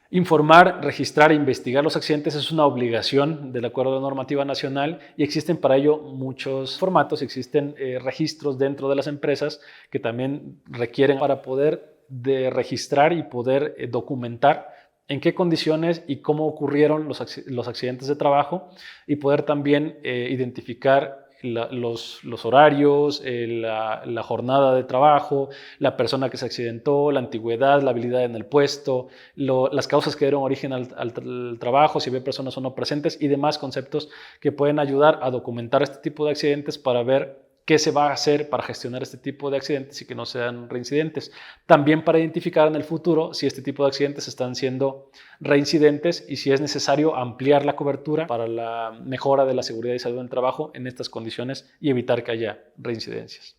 Informar, registrar e investigar los accidentes es una obligación del acuerdo de normativa nacional y existen para ello muchos formatos, existen registros dentro de las empresas que también requieren para poder registrar y poder documentar en qué condiciones y cómo ocurrieron los accidentes de trabajo y poder también identificar los horarios, la jornada de trabajo, la persona que se accidentó, la antigüedad, la habilidad en el puesto, las causas que dieron origen al trabajo, si había personas o no presentes y demás conceptos que pueden ayudar a documentar este tipo de accidentes para ver qué se va a hacer para gestionar este tipo de accidentes y que no sean reincidentes. También para identificar en el futuro si este tipo de accidentes están siendo reincidentes y si es necesario ampliar la cobertura para la mejora de la seguridad y salud en el trabajo en estas condiciones y evitar que haya reincidencias.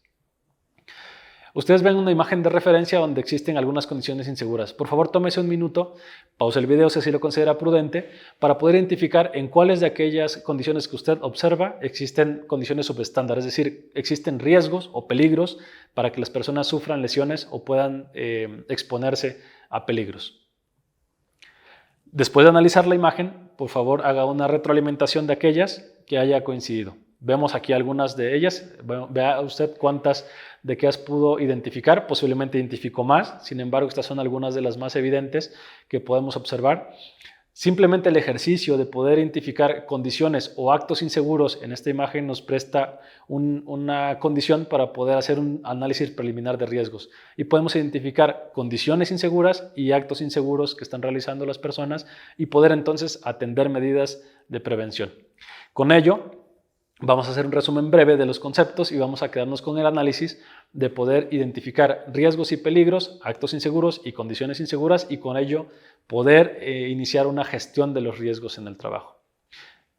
Ustedes ven una imagen de referencia donde existen algunas condiciones inseguras. Por favor, tómese un minuto, pause el video si así lo considera prudente, para poder identificar en cuáles de aquellas condiciones que usted observa existen condiciones subestándar, es decir, existen riesgos o peligros para que las personas sufran lesiones o puedan exponerse a peligros. Después de analizar la imagen, por favor, haga una retroalimentación de aquellas que haya coincidido. Vemos aquí algunas de ellas. Vea usted cuántas de qué pudo identificar. Posiblemente identificó más. Sin embargo, estas son algunas de las más evidentes que podemos observar. Simplemente el ejercicio de poder identificar condiciones o actos inseguros en esta imagen nos presta una condición para poder hacer un análisis preliminar de riesgos. Y podemos identificar condiciones inseguras y actos inseguros que están realizando las personas y poder entonces atender medidas de prevención. Con ello, vamos a hacer un resumen breve de los conceptos y vamos a quedarnos con el análisis de poder identificar riesgos y peligros, actos inseguros y condiciones inseguras y con ello poder iniciar una gestión de los riesgos en el trabajo.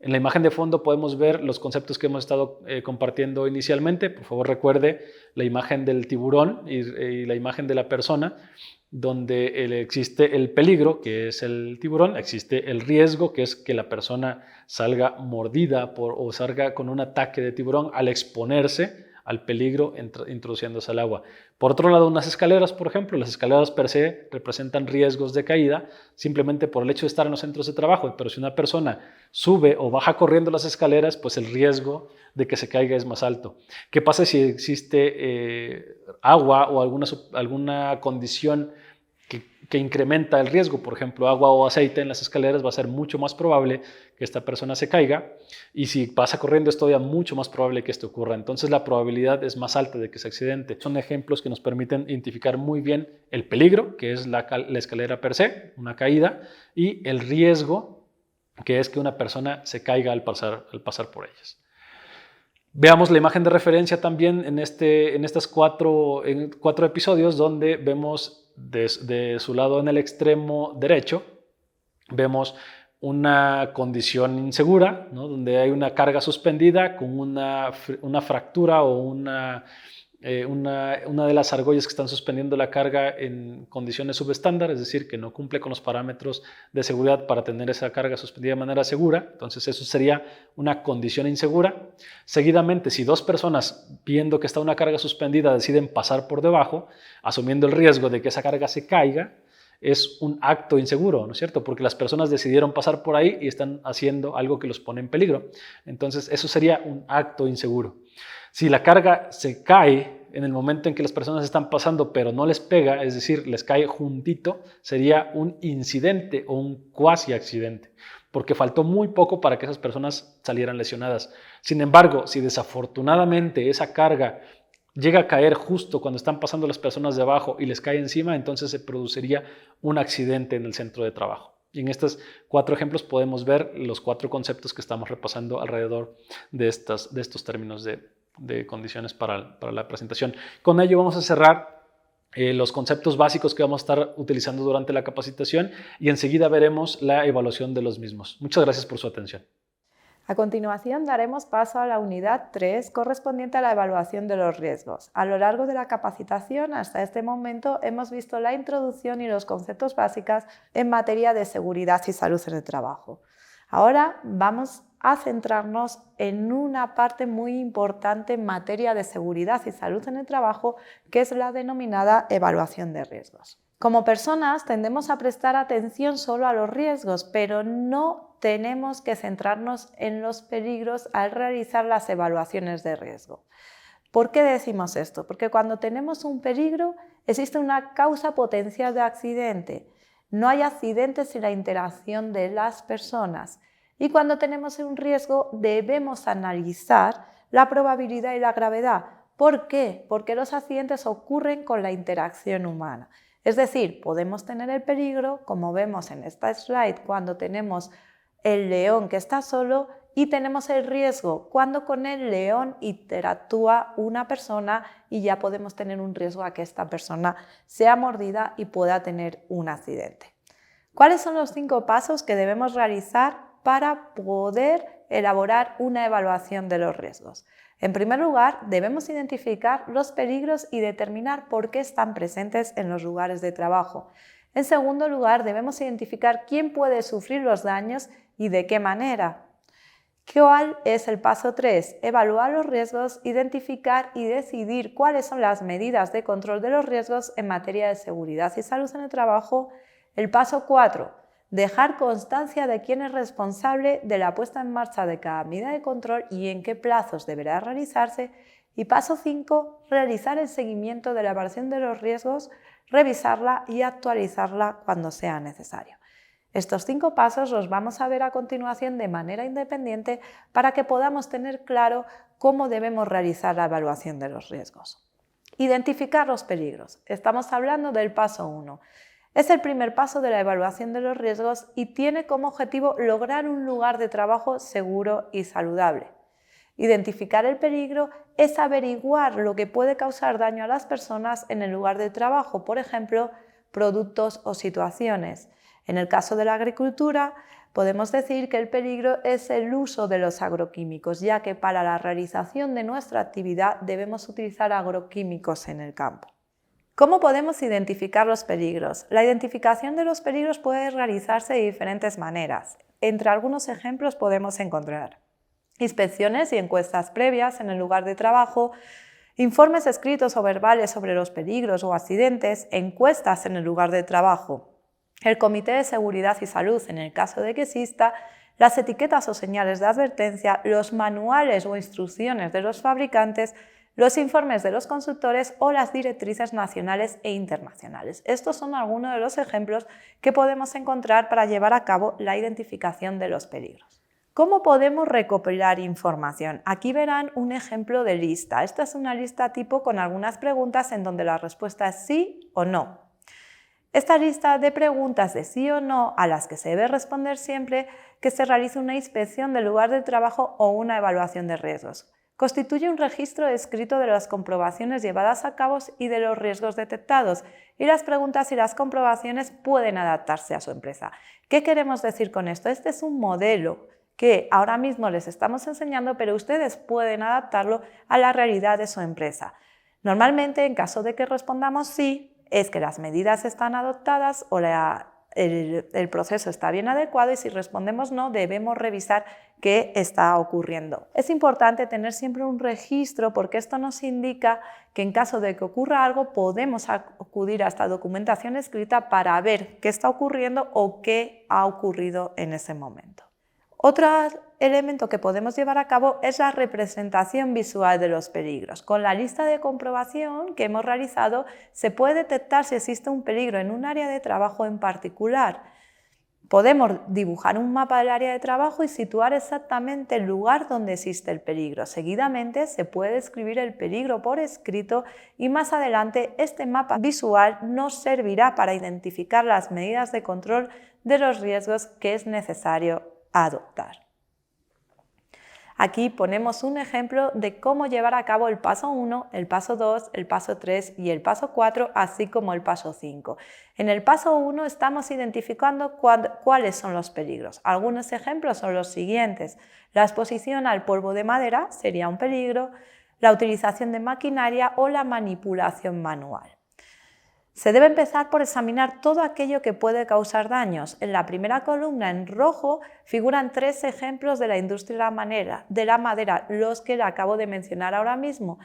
En la imagen de fondo podemos ver los conceptos que hemos estado compartiendo inicialmente. Por favor, recuerde la imagen del tiburón y la imagen de la persona, donde existe el peligro, que es el tiburón, existe el riesgo, que es que la persona salga mordida o salga con un ataque de tiburón al exponerse al peligro introduciéndose al agua. Por otro lado, unas escaleras, por ejemplo, las escaleras per se representan riesgos de caída simplemente por el hecho de estar en los centros de trabajo, pero si una persona sube o baja corriendo las escaleras, pues el riesgo de que se caiga es más alto. ¿Qué pasa si existe agua o alguna condición que incrementa el riesgo? Por ejemplo, agua o aceite en las escaleras, va a ser mucho más probable que esta persona se caiga y si pasa corriendo es todavía mucho más probable que esto ocurra. Entonces la probabilidad es más alta de que se accidente. Son ejemplos que nos permiten identificar muy bien el peligro, que es la escalera per se, una caída, y el riesgo, que es que una persona se caiga al pasar por ellas. Veamos la imagen de referencia también en estos cuatro episodios, donde vemos de su lado en el extremo derecho, vemos una condición insegura, ¿no? Donde hay una carga suspendida con una fractura o una de las argollas que están suspendiendo la carga en condiciones subestándar, es decir, que no cumple con los parámetros de seguridad para tener esa carga suspendida de manera segura. Entonces eso sería una condición insegura. Seguidamente, si dos personas, viendo que está una carga suspendida, deciden pasar por debajo, asumiendo el riesgo de que esa carga se caiga, es un acto inseguro, ¿no es cierto? Porque las personas decidieron pasar por ahí y están haciendo algo que los pone en peligro. Entonces eso sería un acto inseguro. Si la carga se cae en el momento en que las personas están pasando pero no les pega, es decir, les cae juntito, sería un incidente o un cuasi accidente, porque faltó muy poco para que esas personas salieran lesionadas. Sin embargo, si desafortunadamente esa carga llega a caer justo cuando están pasando las personas de abajo y les cae encima, entonces se produciría un accidente en el centro de trabajo. Y en estos 4 ejemplos podemos ver los 4 conceptos que estamos repasando alrededor de estos términos de condiciones para la presentación. Con ello vamos a cerrar los conceptos básicos que vamos a estar utilizando durante la capacitación y enseguida veremos la evaluación de los mismos. Muchas gracias por su atención. A continuación daremos paso a la unidad 3 correspondiente a la evaluación de los riesgos. A lo largo de la capacitación hasta este momento hemos visto la introducción y los conceptos básicos en materia de seguridad y salud en el trabajo. Ahora vamos a centrarnos en una parte muy importante en materia de seguridad y salud en el trabajo, que es la denominada evaluación de riesgos. Como personas tendemos a prestar atención solo a los riesgos, pero no tenemos que centrarnos en los peligros al realizar las evaluaciones de riesgo. ¿Por qué decimos esto? Porque cuando tenemos un peligro existe una causa potencial de accidente. No hay accidentes sin la interacción de las personas. Y cuando tenemos un riesgo debemos analizar la probabilidad y la gravedad. ¿Por qué? Porque los accidentes ocurren con la interacción humana. Es decir, podemos tener el peligro, como vemos en esta slide, cuando tenemos el león que está solo, y tenemos el riesgo cuando con el león interactúa una persona y ya podemos tener un riesgo a que esta persona sea mordida y pueda tener un accidente. ¿Cuáles son los 5 pasos que debemos realizar para poder elaborar una evaluación de los riesgos? En primer lugar, debemos identificar los peligros y determinar por qué están presentes en los lugares de trabajo. En segundo lugar, debemos identificar quién puede sufrir los daños y de qué manera. ¿Cuál es el paso 3? Evaluar los riesgos, identificar y decidir cuáles son las medidas de control de los riesgos en materia de seguridad y salud en el trabajo. El paso 4. Dejar constancia de quién es responsable de la puesta en marcha de cada medida de control y en qué plazos deberá realizarse. Y paso 5. Realizar el seguimiento de la evaluación de los riesgos, revisarla y actualizarla cuando sea necesario. Estos 5 pasos los vamos a ver a continuación de manera independiente para que podamos tener claro cómo debemos realizar la evaluación de los riesgos. Identificar los peligros. Estamos hablando del paso 1. Es el primer paso de la evaluación de los riesgos y tiene como objetivo lograr un lugar de trabajo seguro y saludable. Identificar el peligro es averiguar lo que puede causar daño a las personas en el lugar de trabajo, por ejemplo, productos o situaciones. En el caso de la agricultura, podemos decir que el peligro es el uso de los agroquímicos, ya que para la realización de nuestra actividad debemos utilizar agroquímicos en el campo. ¿Cómo podemos identificar los peligros? La identificación de los peligros puede realizarse de diferentes maneras. Entre algunos ejemplos podemos encontrar inspecciones y encuestas previas en el lugar de trabajo, informes escritos o verbales sobre los peligros o accidentes, encuestas en el lugar de trabajo, el Comité de Seguridad y Salud en el caso de que exista, las etiquetas o señales de advertencia, los manuales o instrucciones de los fabricantes, los informes de los consultores o las directrices nacionales e internacionales. Estos son algunos de los ejemplos que podemos encontrar para llevar a cabo la identificación de los peligros. ¿Cómo podemos recopilar información? Aquí verán un ejemplo de lista. Esta es una lista tipo con algunas preguntas en donde la respuesta es sí o no. Esta lista de preguntas de sí o no a las que se debe responder siempre que se realice una inspección del lugar de trabajo o una evaluación de riesgos. Constituye un registro escrito de las comprobaciones llevadas a cabo y de los riesgos detectados, y las preguntas y las comprobaciones pueden adaptarse a su empresa. ¿Qué queremos decir con esto? Este es un modelo que ahora mismo les estamos enseñando, pero ustedes pueden adaptarlo a la realidad de su empresa. Normalmente, en caso de que respondamos sí, es que las medidas están adoptadas o el proceso está bien adecuado, y si respondemos no, debemos revisar qué está ocurriendo. Es importante tener siempre un registro, porque esto nos indica que en caso de que ocurra algo podemos acudir a esta documentación escrita para ver qué está ocurriendo o qué ha ocurrido en ese momento. Otro elemento que podemos llevar a cabo es la representación visual de los peligros. Con la lista de comprobación que hemos realizado se puede detectar si existe un peligro en un área de trabajo en particular. Podemos dibujar un mapa del área de trabajo y situar exactamente el lugar donde existe el peligro. Seguidamente se puede escribir el peligro por escrito, y más adelante este mapa visual nos servirá para identificar las medidas de control de los riesgos que es necesario adoptar. Aquí ponemos un ejemplo de cómo llevar a cabo el paso 1, el paso 2, el paso 3 y el paso 4, así como el paso 5. En el paso 1 estamos identificando cuáles son los peligros. Algunos ejemplos son los siguientes. La exposición al polvo de madera sería un peligro, la utilización de maquinaria o la manipulación manual. Se debe empezar por examinar todo aquello que puede causar daños. En la primera columna, en rojo, figuran 3 ejemplos de la industria de la madera, los que le acabo de mencionar ahora mismo,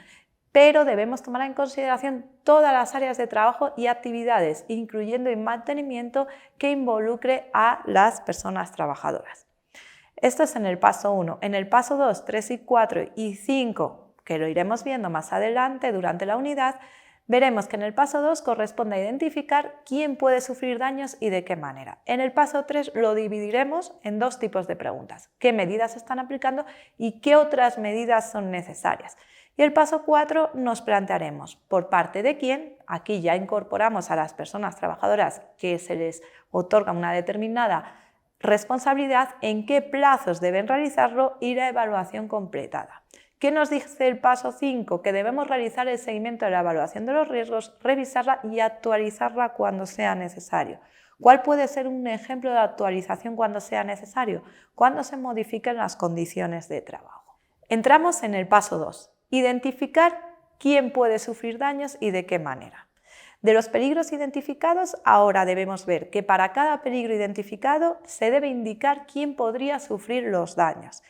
pero debemos tomar en consideración todas las áreas de trabajo y actividades, incluyendo el mantenimiento que involucre a las personas trabajadoras. Esto es en el paso 1. En el paso 2, 3 y 4 y 5, que lo iremos viendo más adelante durante la unidad, veremos que en el paso 2 corresponde a identificar quién puede sufrir daños y de qué manera. En el paso 3 lo dividiremos en 2 tipos de preguntas: qué medidas se están aplicando y qué otras medidas son necesarias. Y el paso 4 nos plantearemos por parte de quién. Aquí ya incorporamos a las personas trabajadoras que se les otorga una determinada responsabilidad, en qué plazos deben realizarlo y la evaluación completada. ¿Qué nos dice el paso 5? Que debemos realizar el seguimiento de la evaluación de los riesgos, revisarla y actualizarla cuando sea necesario. ¿Cuál puede ser un ejemplo de actualización cuando sea necesario? Cuando se modifiquen las condiciones de trabajo. Entramos en el paso 2. Identificar quién puede sufrir daños y de qué manera. De los peligros identificados, ahora debemos ver que para cada peligro identificado se debe indicar quién podría sufrir los daños.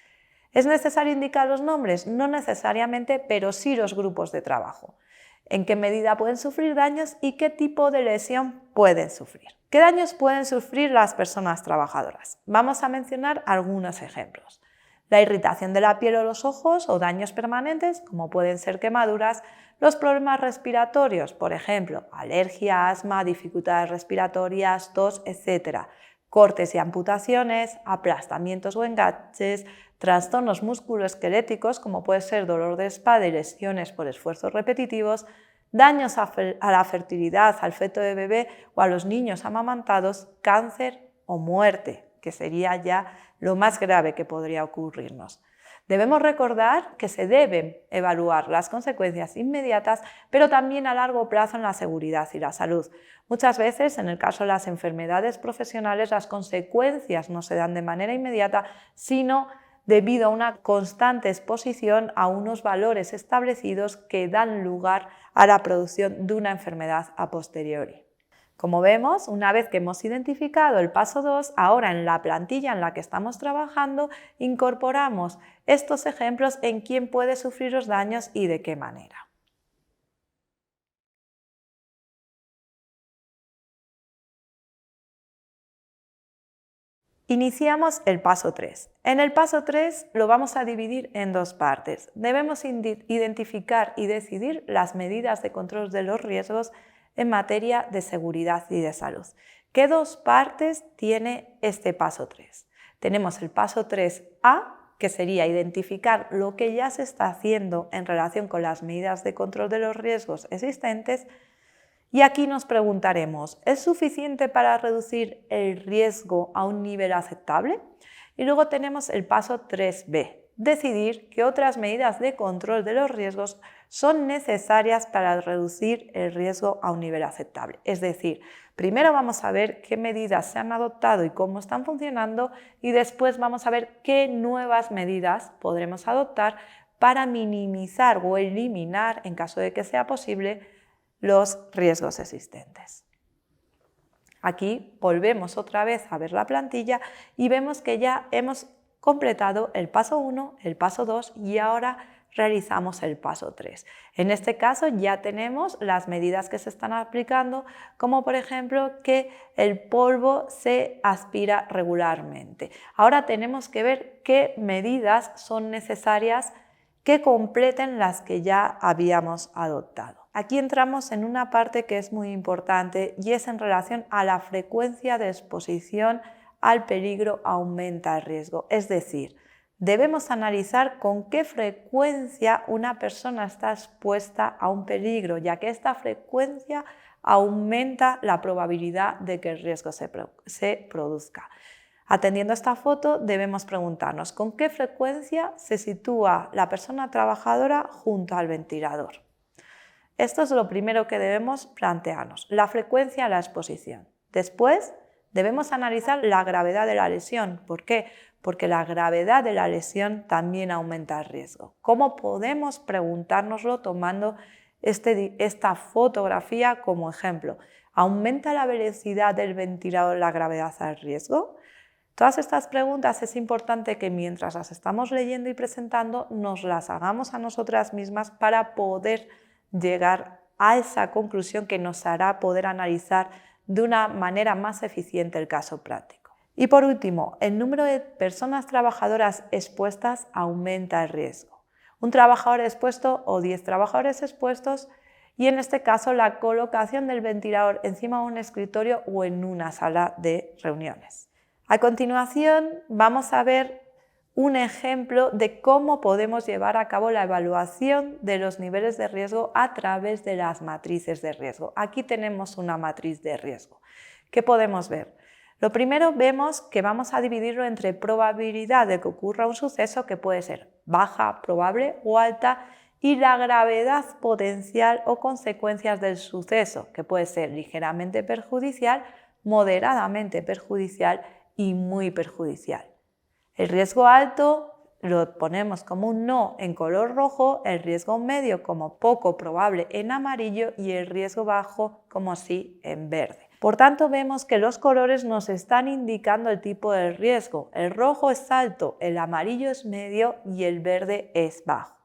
¿Es necesario indicar los nombres? No necesariamente, pero sí los grupos de trabajo. ¿En qué medida pueden sufrir daños y qué tipo de lesión pueden sufrir? ¿Qué daños pueden sufrir las personas trabajadoras? Vamos a mencionar algunos ejemplos. La irritación de la piel o los ojos, o daños permanentes, como pueden ser quemaduras. Los problemas respiratorios, por ejemplo, alergia, asma, dificultades respiratorias, tos, etc. Cortes y amputaciones, aplastamientos o enganches, trastornos musculoesqueléticos, como puede ser dolor de espalda y lesiones por esfuerzos repetitivos, daños a la fertilidad, al feto de bebé o a los niños amamantados, cáncer o muerte, que sería ya lo más grave que podría ocurrirnos. Debemos recordar que se deben evaluar las consecuencias inmediatas, pero también a largo plazo en la seguridad y la salud. Muchas veces, en el caso de las enfermedades profesionales, las consecuencias no se dan de manera inmediata, sino debido a una constante exposición a unos valores establecidos que dan lugar a la producción de una enfermedad a posteriori. Como vemos, una vez que hemos identificado el paso 2, ahora en la plantilla en la que estamos trabajando incorporamos estos ejemplos en quién puede sufrir los daños y de qué manera. Iniciamos el paso 3. En el paso 3 lo vamos a dividir en 2 partes. Debemos identificar y decidir las medidas de control de los riesgos en materia de seguridad y de salud. ¿Qué 2 partes tiene este paso 3? Tenemos el paso 3A, que sería identificar lo que ya se está haciendo en relación con las medidas de control de los riesgos existentes, Y aquí nos preguntaremos, ¿es suficiente para reducir el riesgo a un nivel aceptable? Y luego tenemos el paso 3B, decidir qué otras medidas de control de los riesgos son necesarias para reducir el riesgo a un nivel aceptable. Es decir, primero vamos a ver qué medidas se han adoptado y cómo están funcionando, y después vamos a ver qué nuevas medidas podremos adoptar para minimizar o eliminar, en caso de que sea posible, los riesgos existentes. Aquí volvemos otra vez a ver la plantilla y vemos que ya hemos completado el paso 1, el paso 2 y ahora realizamos el paso 3. En este caso ya tenemos las medidas que se están aplicando, como por ejemplo que el polvo se aspira regularmente. Ahora tenemos que ver qué medidas son necesarias que completen las que ya habíamos adoptado. Aquí entramos en una parte que es muy importante y es en relación a la frecuencia de exposición al peligro aumenta el riesgo. Es decir, debemos analizar con qué frecuencia una persona está expuesta a un peligro, ya que esta frecuencia aumenta la probabilidad de que el riesgo se produzca. Atendiendo a esta foto, debemos preguntarnos con qué frecuencia se sitúa la persona trabajadora junto al ventilador. Esto es lo primero que debemos plantearnos, la frecuencia de la exposición. Después, debemos analizar la gravedad de la lesión. ¿Por qué? Porque la gravedad de la lesión también aumenta el riesgo. ¿Cómo podemos preguntárnoslo tomando esta fotografía como ejemplo? ¿Aumenta la velocidad del ventilador la gravedad al riesgo? Todas estas preguntas es importante que mientras las estamos leyendo y presentando nos las hagamos a nosotras mismas para poder llegar a esa conclusión que nos hará poder analizar de una manera más eficiente el caso práctico. Y por último, el número de personas trabajadoras expuestas aumenta el riesgo. Un trabajador expuesto o 10 trabajadores expuestos, y en este caso la colocación del ventilador encima de un escritorio o en una sala de reuniones. A continuación vamos a ver un ejemplo de cómo podemos llevar a cabo la evaluación de los niveles de riesgo a través de las matrices de riesgo. Aquí tenemos una matriz de riesgo. ¿Qué podemos ver? Lo primero, vemos que vamos a dividirlo entre probabilidad de que ocurra un suceso, que puede ser baja, probable o alta, y la gravedad potencial o consecuencias del suceso, que puede ser ligeramente perjudicial, moderadamente perjudicial y muy perjudicial. El riesgo alto lo ponemos como un no en color rojo, el riesgo medio como poco probable en amarillo y el riesgo bajo como sí en verde. Por tanto, vemos que los colores nos están indicando el tipo de riesgo. El rojo es alto, el amarillo es medio y el verde es bajo.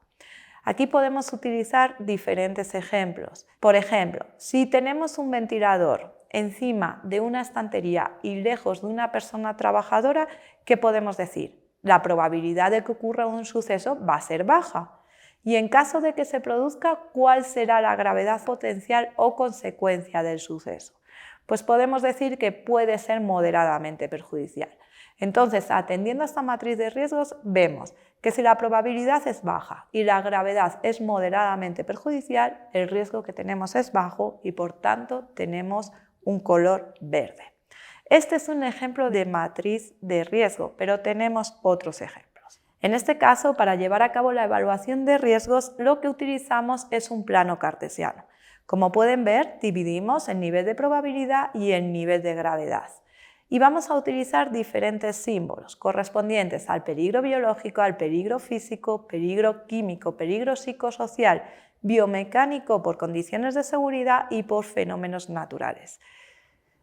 Aquí podemos utilizar diferentes ejemplos. Por ejemplo, si tenemos un ventilador encima de una estantería y lejos de una persona trabajadora, ¿qué podemos decir? La probabilidad de que ocurra un suceso va a ser baja. Y en caso de que se produzca, ¿cuál será la gravedad potencial o consecuencia del suceso? Pues podemos decir que puede ser moderadamente perjudicial. Entonces, atendiendo a esta matriz de riesgos, vemos que si la probabilidad es baja y la gravedad es moderadamente perjudicial, el riesgo que tenemos es bajo y por tanto tenemos un color verde. Este es un ejemplo de matriz de riesgo, pero tenemos otros ejemplos. En este caso, para llevar a cabo la evaluación de riesgos, lo que utilizamos es un plano cartesiano. Como pueden ver, dividimos el nivel de probabilidad y el nivel de gravedad. Y vamos a utilizar diferentes símbolos correspondientes al peligro biológico, al peligro físico, peligro químico, peligro psicosocial, biomecánico por condiciones de seguridad y por fenómenos naturales.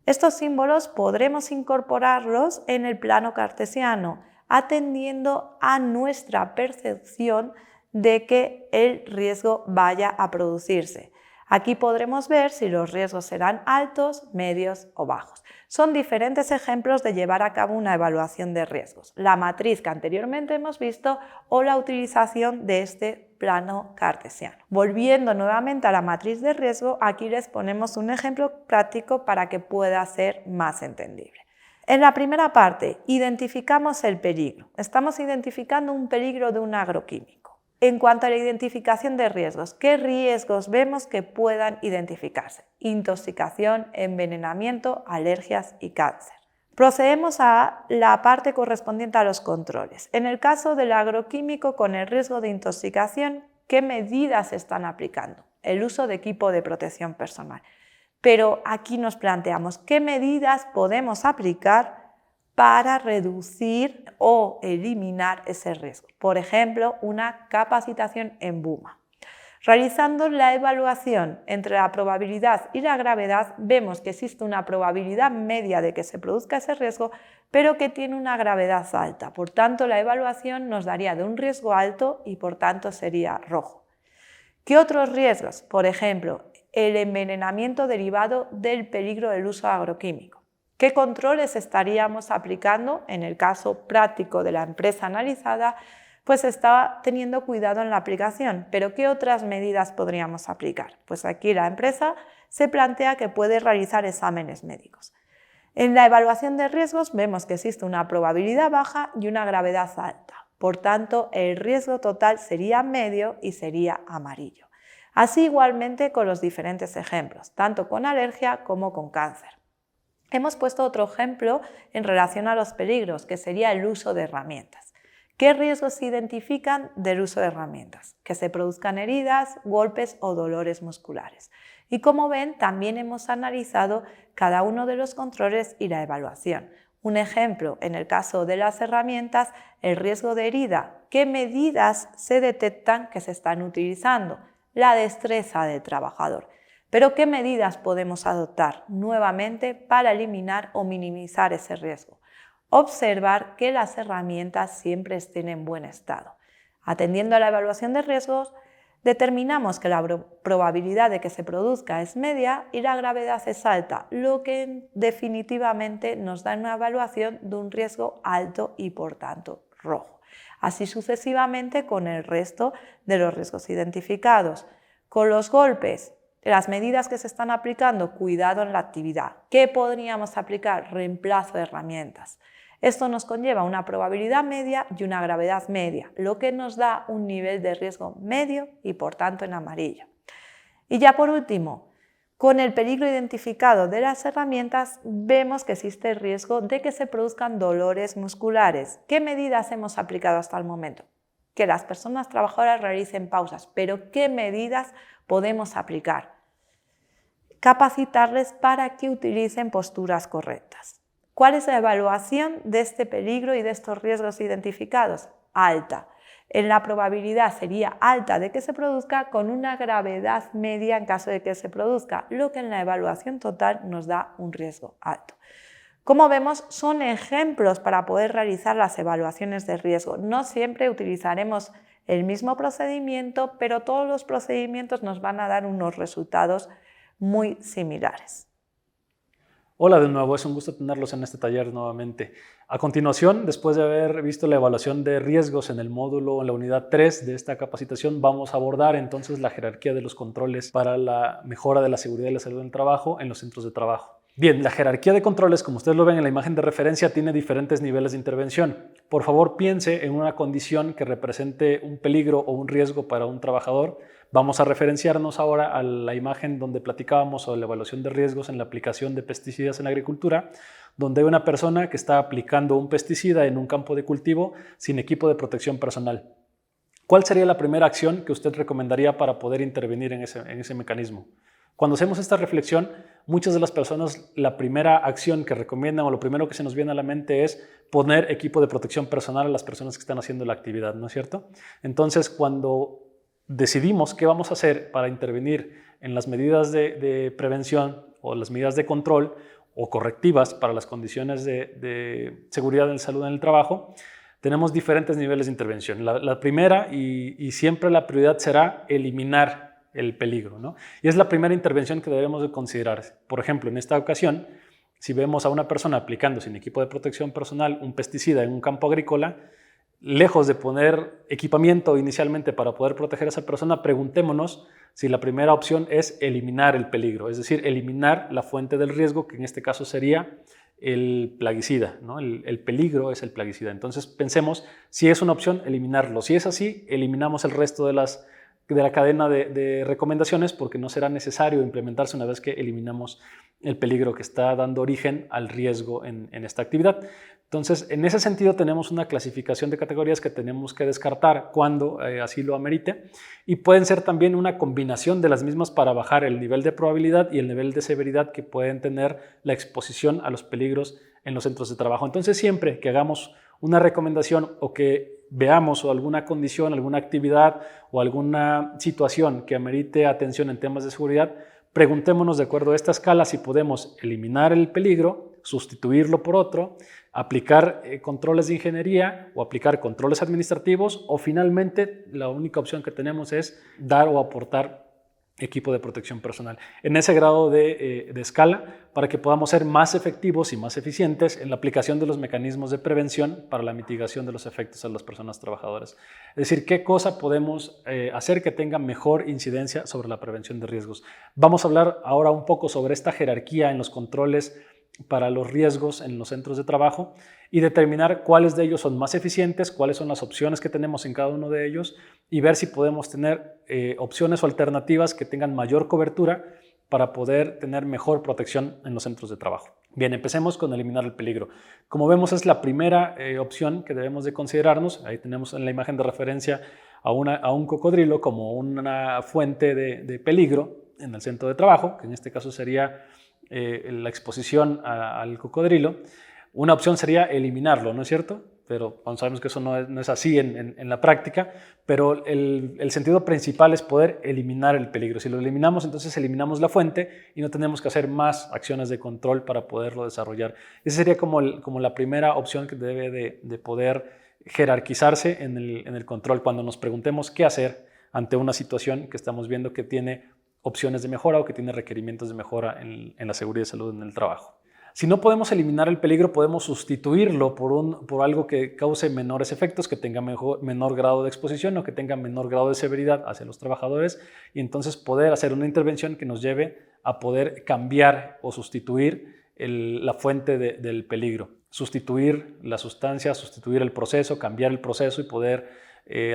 Estos símbolos podremos incorporarlos en el plano cartesiano, atendiendo a nuestra percepción de que el riesgo vaya a producirse. Aquí podremos ver si los riesgos serán altos, medios o bajos. Son diferentes ejemplos de llevar a cabo una evaluación de riesgos. La matriz que anteriormente hemos visto o la utilización de este plano cartesiano. Volviendo nuevamente a la matriz de riesgo, aquí les ponemos un ejemplo práctico para que pueda ser más entendible. En la primera parte, identificamos el peligro. Estamos identificando un peligro de un agroquímico. En cuanto a la identificación de riesgos, ¿qué riesgos vemos que puedan identificarse? Intoxicación, envenenamiento, alergias y cáncer. Procedemos a la parte correspondiente a los controles. En el caso del agroquímico con el riesgo de intoxicación, ¿qué medidas se están aplicando? El uso de equipo de protección personal. Pero aquí nos planteamos qué medidas podemos aplicar para reducir o eliminar ese riesgo. Por ejemplo, una capacitación en BUMA. Realizando la evaluación entre la probabilidad y la gravedad, vemos que existe una probabilidad media de que se produzca ese riesgo, pero que tiene una gravedad alta. Por tanto, la evaluación nos daría de un riesgo alto y por tanto sería rojo. ¿Qué otros riesgos? Por ejemplo, el envenenamiento derivado del peligro del uso agroquímico. ¿Qué controles estaríamos aplicando? En el caso práctico de la empresa analizada, pues estaba teniendo cuidado en la aplicación, pero ¿qué otras medidas podríamos aplicar? Pues aquí la empresa se plantea que puede realizar exámenes médicos. En la evaluación de riesgos vemos que existe una probabilidad baja y una gravedad alta. Por tanto, el riesgo total sería medio y sería amarillo. Así igualmente con los diferentes ejemplos, tanto con alergia como con cáncer. Hemos puesto otro ejemplo en relación a los peligros, que sería el uso de herramientas. ¿Qué riesgos se identifican del uso de herramientas? Que se produzcan heridas, golpes o dolores musculares. Y como ven, también hemos analizado cada uno de los controles y la evaluación. Un ejemplo, en el caso de las herramientas, el riesgo de herida. ¿Qué medidas se detectan que se están utilizando? La destreza del trabajador. Pero ¿qué medidas podemos adoptar nuevamente para eliminar o minimizar ese riesgo? Observar que las herramientas siempre estén en buen estado. Atendiendo a la evaluación de riesgos, determinamos que la probabilidad de que se produzca es media y la gravedad es alta, lo que definitivamente nos da una evaluación de un riesgo alto y por tanto rojo. Así sucesivamente con el resto de los riesgos identificados. Con los golpes, las medidas que se están aplicando, cuidado en la actividad. ¿Qué podríamos aplicar? Reemplazo de herramientas. Esto nos conlleva una probabilidad media y una gravedad media, lo que nos da un nivel de riesgo medio y por tanto en amarillo. Y ya por último, con el peligro identificado de las herramientas, vemos que existe el riesgo de que se produzcan dolores musculares. ¿Qué medidas hemos aplicado hasta el momento? Que las personas trabajadoras realicen pausas, pero ¿qué medidas podemos aplicar? Capacitarles para que utilicen posturas correctas. ¿Cuál es la evaluación de este peligro y de estos riesgos identificados? Alta. En la probabilidad sería alta de que se produzca con una gravedad media en caso de que se produzca, lo que en la evaluación total nos da un riesgo alto. Como vemos, son ejemplos para poder realizar las evaluaciones de riesgo. No siempre utilizaremos el mismo procedimiento, pero todos los procedimientos nos van a dar unos resultados muy similares. Hola de nuevo, es un gusto tenerlos en este taller nuevamente. A continuación, después de haber visto la evaluación de riesgos en el módulo, en la unidad 3 de esta capacitación, vamos a abordar entonces la jerarquía de los controles para la mejora de la seguridad y la salud en el trabajo en los centros de trabajo. Bien, la jerarquía de controles, como ustedes lo ven en la imagen de referencia, tiene diferentes niveles de intervención. Por favor, piense en una condición que represente un peligro o un riesgo para un trabajador. Vamos a referenciarnos ahora a la imagen donde platicábamos sobre la evaluación de riesgos en la aplicación de pesticidas en la agricultura, donde hay una persona que está aplicando un pesticida en un campo de cultivo sin equipo de protección personal. ¿Cuál sería la primera acción que usted recomendaría para poder intervenir en ese mecanismo? Cuando hacemos esta reflexión, muchas de las personas la primera acción que recomiendan o lo primero que se nos viene a la mente es poner equipo de protección personal a las personas que están haciendo la actividad, ¿no es cierto? Entonces, cuando decidimos qué vamos a hacer para intervenir en las medidas de prevención o las medidas de control o correctivas para las condiciones de seguridad y salud en el trabajo, tenemos diferentes niveles de intervención. La primera y siempre la prioridad será eliminar el peligro, ¿no? Y es la primera intervención que debemos de considerar. Por ejemplo, en esta ocasión, si vemos a una persona aplicando sin equipo de protección personal un pesticida en un campo agrícola, lejos de poner equipamiento inicialmente para poder proteger a esa persona, preguntémonos si la primera opción es eliminar el peligro, es decir, eliminar la fuente del riesgo, que en este caso sería el plaguicida, ¿no? El peligro es el plaguicida. Entonces pensemos si es una opción, eliminarlo. Si es así, eliminamos el resto de la cadena de recomendaciones porque no será necesario implementarse una vez que eliminamos el peligro que está dando origen al riesgo en esta actividad. Entonces, en ese sentido tenemos una clasificación de categorías que tenemos que descartar cuando así lo amerite y pueden ser también una combinación de las mismas para bajar el nivel de probabilidad y el nivel de severidad que pueden tener la exposición a los peligros en los centros de trabajo. Entonces, siempre que hagamos una recomendación o que veamos alguna condición, alguna actividad o alguna situación que amerite atención en temas de seguridad, preguntémonos de acuerdo a esta escala si podemos eliminar el peligro, sustituirlo por otro, aplicar controles de ingeniería o aplicar controles administrativos o finalmente la única opción que tenemos es dar o aportar equipo de protección personal. En ese grado de escala para que podamos ser más efectivos y más eficientes en la aplicación de los mecanismos de prevención para la mitigación de los efectos a las personas trabajadoras. Es decir, qué cosa podemos hacer que tenga mejor incidencia sobre la prevención de riesgos. Vamos a hablar ahora un poco sobre esta jerarquía en los controles para los riesgos en los centros de trabajo y determinar cuáles de ellos son más eficientes, cuáles son las opciones que tenemos en cada uno de ellos y ver si podemos tener opciones o alternativas que tengan mayor cobertura para poder tener mejor protección en los centros de trabajo. Bien, empecemos con eliminar el peligro. Como vemos, es la primera opción que debemos de considerarnos. Ahí tenemos en la imagen de referencia a un cocodrilo como una fuente de peligro en el centro de trabajo, que en este caso sería la exposición al cocodrilo. Una opción sería eliminarlo, ¿no es cierto? Pero sabemos que eso no es así en la práctica, pero el sentido principal es poder eliminar el peligro. Si lo eliminamos, entonces eliminamos la fuente y no tenemos que hacer más acciones de control para poderlo desarrollar. Esa sería como la primera opción que debe de poder jerarquizarse en el control cuando nos preguntemos qué hacer ante una situación que estamos viendo que tiene opciones de mejora o que tiene requerimientos de mejora en la seguridad y salud en el trabajo. Si no podemos eliminar el peligro, podemos sustituirlo por algo que cause menores efectos, que tenga menor grado de exposición o que tenga menor grado de severidad hacia los trabajadores y entonces poder hacer una intervención que nos lleve a poder cambiar o sustituir la fuente del peligro. Sustituir la sustancia, sustituir el proceso, cambiar el proceso y poder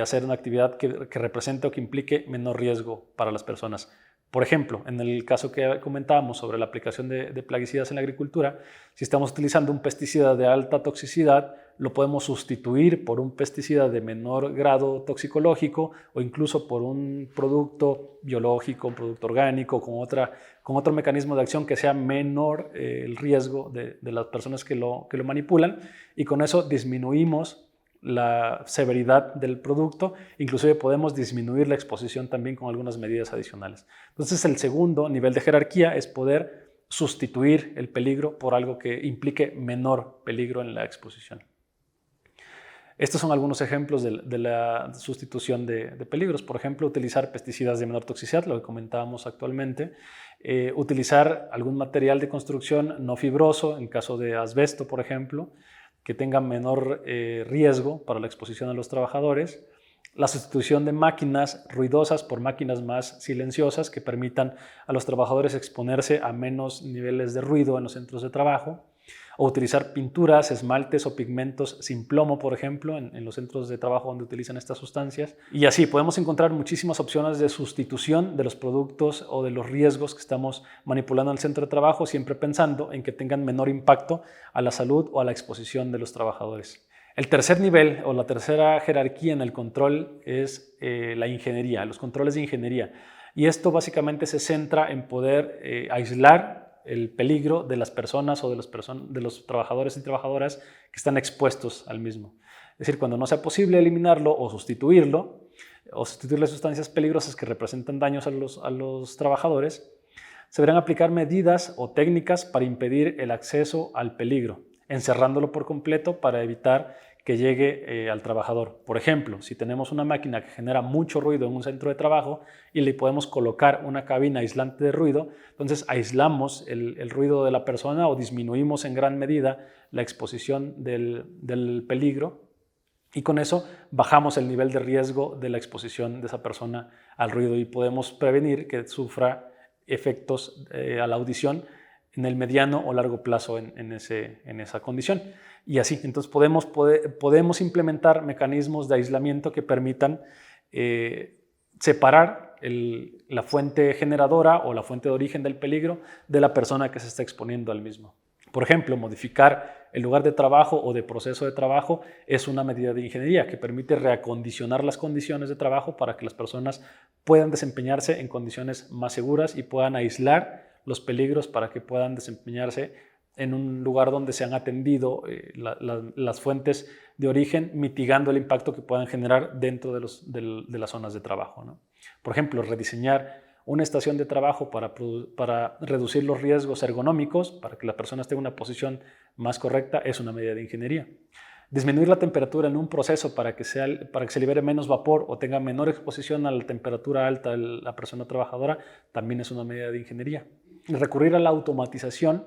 hacer una actividad que represente o que implique menor riesgo para las personas. Por ejemplo, en el caso que comentábamos sobre la aplicación de plaguicidas en la agricultura, si estamos utilizando un pesticida de alta toxicidad, lo podemos sustituir por un pesticida de menor grado toxicológico o incluso por un producto biológico, un producto orgánico, con otro mecanismo de acción que sea menor el riesgo de las personas que lo manipulan y con eso disminuimos la severidad del producto, inclusive podemos disminuir la exposición también con algunas medidas adicionales. Entonces el segundo nivel de jerarquía es poder sustituir el peligro por algo que implique menor peligro en la exposición. Estos son algunos ejemplos de la sustitución de peligros. Por ejemplo, utilizar pesticidas de menor toxicidad, lo que comentábamos actualmente. Utilizar algún material de construcción no fibroso, en caso de asbesto, por ejemplo, que tenga menor riesgo para la exposición a los trabajadores, la sustitución de máquinas ruidosas por máquinas más silenciosas que permitan a los trabajadores exponerse a menos niveles de ruido en los centros de trabajo, o utilizar pinturas, esmaltes o pigmentos sin plomo, por ejemplo, en los centros de trabajo donde utilizan estas sustancias. Y así podemos encontrar muchísimas opciones de sustitución de los productos o de los riesgos que estamos manipulando en el centro de trabajo, siempre pensando en que tengan menor impacto a la salud o a la exposición de los trabajadores. El tercer nivel o la tercera jerarquía en el control es la ingeniería, los controles de ingeniería. Y esto básicamente se centra en poder aislar el peligro de las personas o de los trabajadores y trabajadoras que están expuestos al mismo. Es decir, cuando no sea posible eliminarlo o sustituir las sustancias peligrosas que representan daños a los trabajadores, se deberán aplicar medidas o técnicas para impedir el acceso al peligro, encerrándolo por completo para evitar que llegue al trabajador. Por ejemplo, si tenemos una máquina que genera mucho ruido en un centro de trabajo y le podemos colocar una cabina aislante de ruido, entonces aislamos el ruido de la persona o disminuimos en gran medida la exposición del peligro y con eso bajamos el nivel de riesgo de la exposición de esa persona al ruido y podemos prevenir que sufra efectos a la audición en el mediano o largo plazo en esa condición. Y así, entonces podemos implementar mecanismos de aislamiento que permitan separar la fuente generadora o la fuente de origen del peligro de la persona que se está exponiendo al mismo. Por ejemplo, modificar el lugar de trabajo o de proceso de trabajo es una medida de ingeniería que permite reacondicionar las condiciones de trabajo para que las personas puedan desempeñarse en condiciones más seguras y puedan aislar los peligros para que puedan desempeñarse en un lugar donde se han atendido las fuentes de origen, mitigando el impacto que puedan generar dentro de las zonas de trabajo, ¿no? Por ejemplo, rediseñar una estación de trabajo para reducir los riesgos ergonómicos, para que la persona esté en una posición más correcta, es una medida de ingeniería. Disminuir la temperatura en un proceso para que se libere menos vapor o tenga menor exposición a la temperatura alta de la persona trabajadora, también es una medida de ingeniería. Recurrir a la automatización,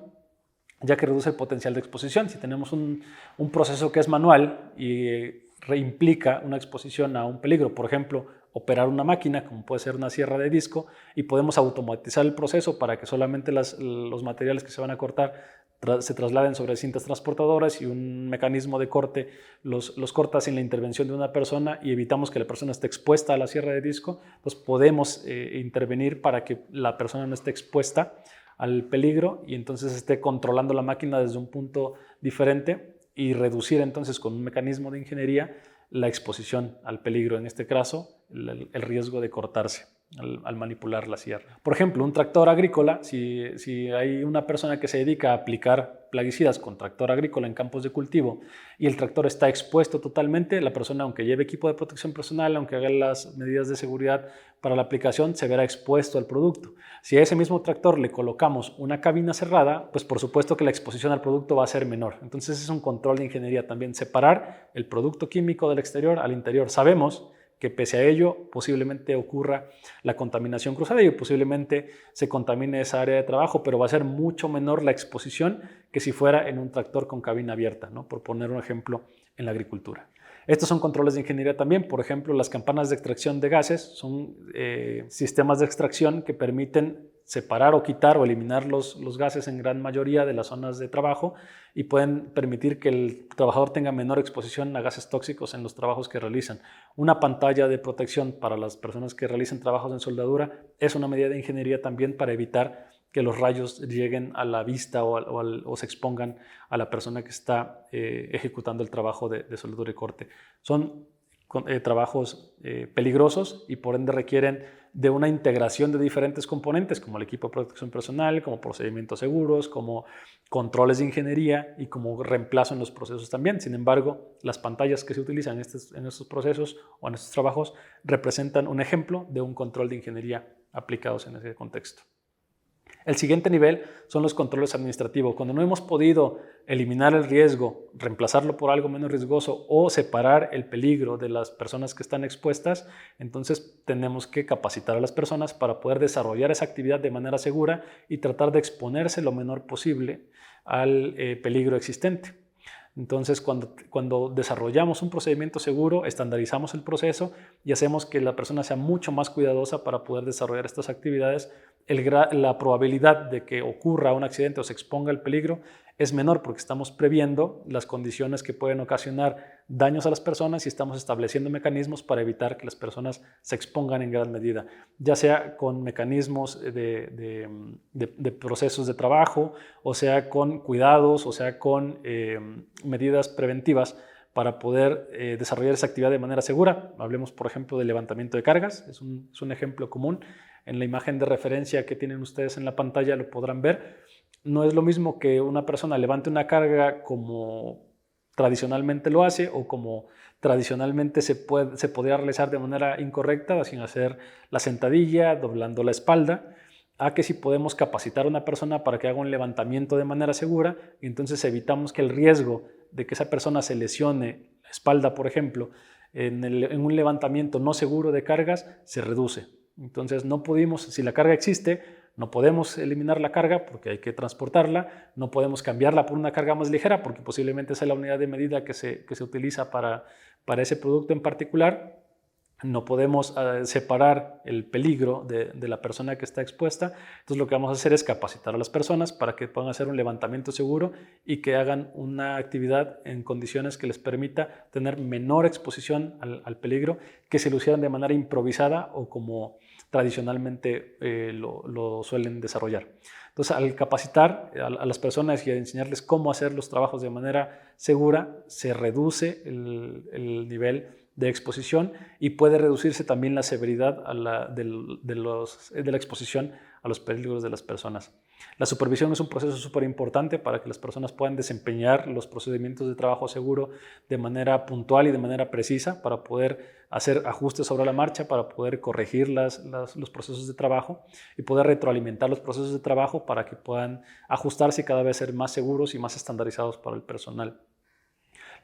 ya que reduce el potencial de exposición. Si tenemos un proceso que es manual y implica una exposición a un peligro, por ejemplo, operar una máquina, como puede ser una sierra de disco, y podemos automatizar el proceso para que solamente los materiales que se van a cortar se trasladen sobre cintas transportadoras y un mecanismo de corte los corta sin la intervención de una persona y evitamos que la persona esté expuesta a la sierra de disco. Entonces podemos intervenir para que la persona no esté expuesta al peligro y entonces esté controlando la máquina desde un punto diferente y reducir entonces con un mecanismo de ingeniería la exposición al peligro, en este caso el riesgo de cortarse al manipular la sierra. Por ejemplo, un tractor agrícola, si hay una persona que se dedica a aplicar plaguicidas con tractor agrícola en campos de cultivo y el tractor está expuesto totalmente, la persona, aunque lleve equipo de protección personal, aunque haga las medidas de seguridad para la aplicación, se verá expuesto al producto. Si a ese mismo tractor le colocamos una cabina cerrada, pues por supuesto que la exposición al producto va a ser menor. Entonces es un control de ingeniería también, separar el producto químico del exterior al interior. Sabemos que pese a ello posiblemente ocurra la contaminación cruzada y posiblemente se contamine esa área de trabajo, pero va a ser mucho menor la exposición que si fuera en un tractor con cabina abierta, ¿no? Por poner un ejemplo en la agricultura. Estos son controles de ingeniería también. Por ejemplo, las campanas de extracción de gases son sistemas de extracción que permiten separar o quitar o eliminar los gases en gran mayoría de las zonas de trabajo y pueden permitir que el trabajador tenga menor exposición a gases tóxicos en los trabajos que realizan. Una pantalla de protección para las personas que realizan trabajos en soldadura es una medida de ingeniería también para evitar que los rayos lleguen a la vista o se expongan a la persona que está ejecutando el trabajo de soldadura y corte. Son trabajos peligrosos y por ende requieren de una integración de diferentes componentes como el equipo de protección personal, como procedimientos seguros, como controles de ingeniería y como reemplazo en los procesos también. Sin embargo, las pantallas que se utilizan en estos procesos o en estos trabajos representan un ejemplo de un control de ingeniería aplicados en ese contexto. El siguiente nivel son los controles administrativos. Cuando no hemos podido eliminar el riesgo, reemplazarlo por algo menos riesgoso o separar el peligro de las personas que están expuestas, entonces tenemos que capacitar a las personas para poder desarrollar esa actividad de manera segura y tratar de exponerse lo menor posible al peligro existente. Entonces, cuando desarrollamos un procedimiento seguro, estandarizamos el proceso y hacemos que la persona sea mucho más cuidadosa para poder desarrollar estas actividades, la probabilidad de que ocurra un accidente o se exponga al peligro es menor porque estamos previendo las condiciones que pueden ocasionar daños a las personas y estamos estableciendo mecanismos para evitar que las personas se expongan en gran medida, ya sea con mecanismos de procesos de trabajo, o sea con cuidados, o sea con medidas preventivas para poder desarrollar esa actividad de manera segura. Hablemos, por ejemplo, del levantamiento de cargas, es un ejemplo común. En la imagen de referencia que tienen ustedes en la pantalla lo podrán ver. No es lo mismo que una persona levante una carga como tradicionalmente lo hace o como tradicionalmente se podría realizar de manera incorrecta, sin hacer la sentadilla, doblando la espalda, a que si podemos capacitar a una persona para que haga un levantamiento de manera segura y entonces evitamos que el riesgo de que esa persona se lesione la espalda, por ejemplo, en un levantamiento no seguro de cargas, se reduce. Entonces si la carga existe, no podemos eliminar la carga porque hay que transportarla, no podemos cambiarla por una carga más ligera porque posiblemente esa es la unidad de medida que se utiliza para ese producto en particular no podemos separar el peligro de la persona que está expuesta. Entonces lo que vamos a hacer es capacitar a las personas para que puedan hacer un levantamiento seguro y que hagan una actividad en condiciones que les permita tener menor exposición al peligro, que si lo hicieran de manera improvisada o como tradicionalmente lo suelen desarrollar. Entonces, al capacitar a las personas y a enseñarles cómo hacer los trabajos de manera segura, se reduce el nivel de exposición y puede reducirse también la severidad de la exposición a los peligros de las personas. La supervisión es un proceso súper importante para que las personas puedan desempeñar los procedimientos de trabajo seguro de manera puntual y de manera precisa, para poder hacer ajustes sobre la marcha, para poder corregir los procesos de trabajo y poder retroalimentar los procesos de trabajo para que puedan ajustarse y cada vez ser más seguros y más estandarizados para el personal.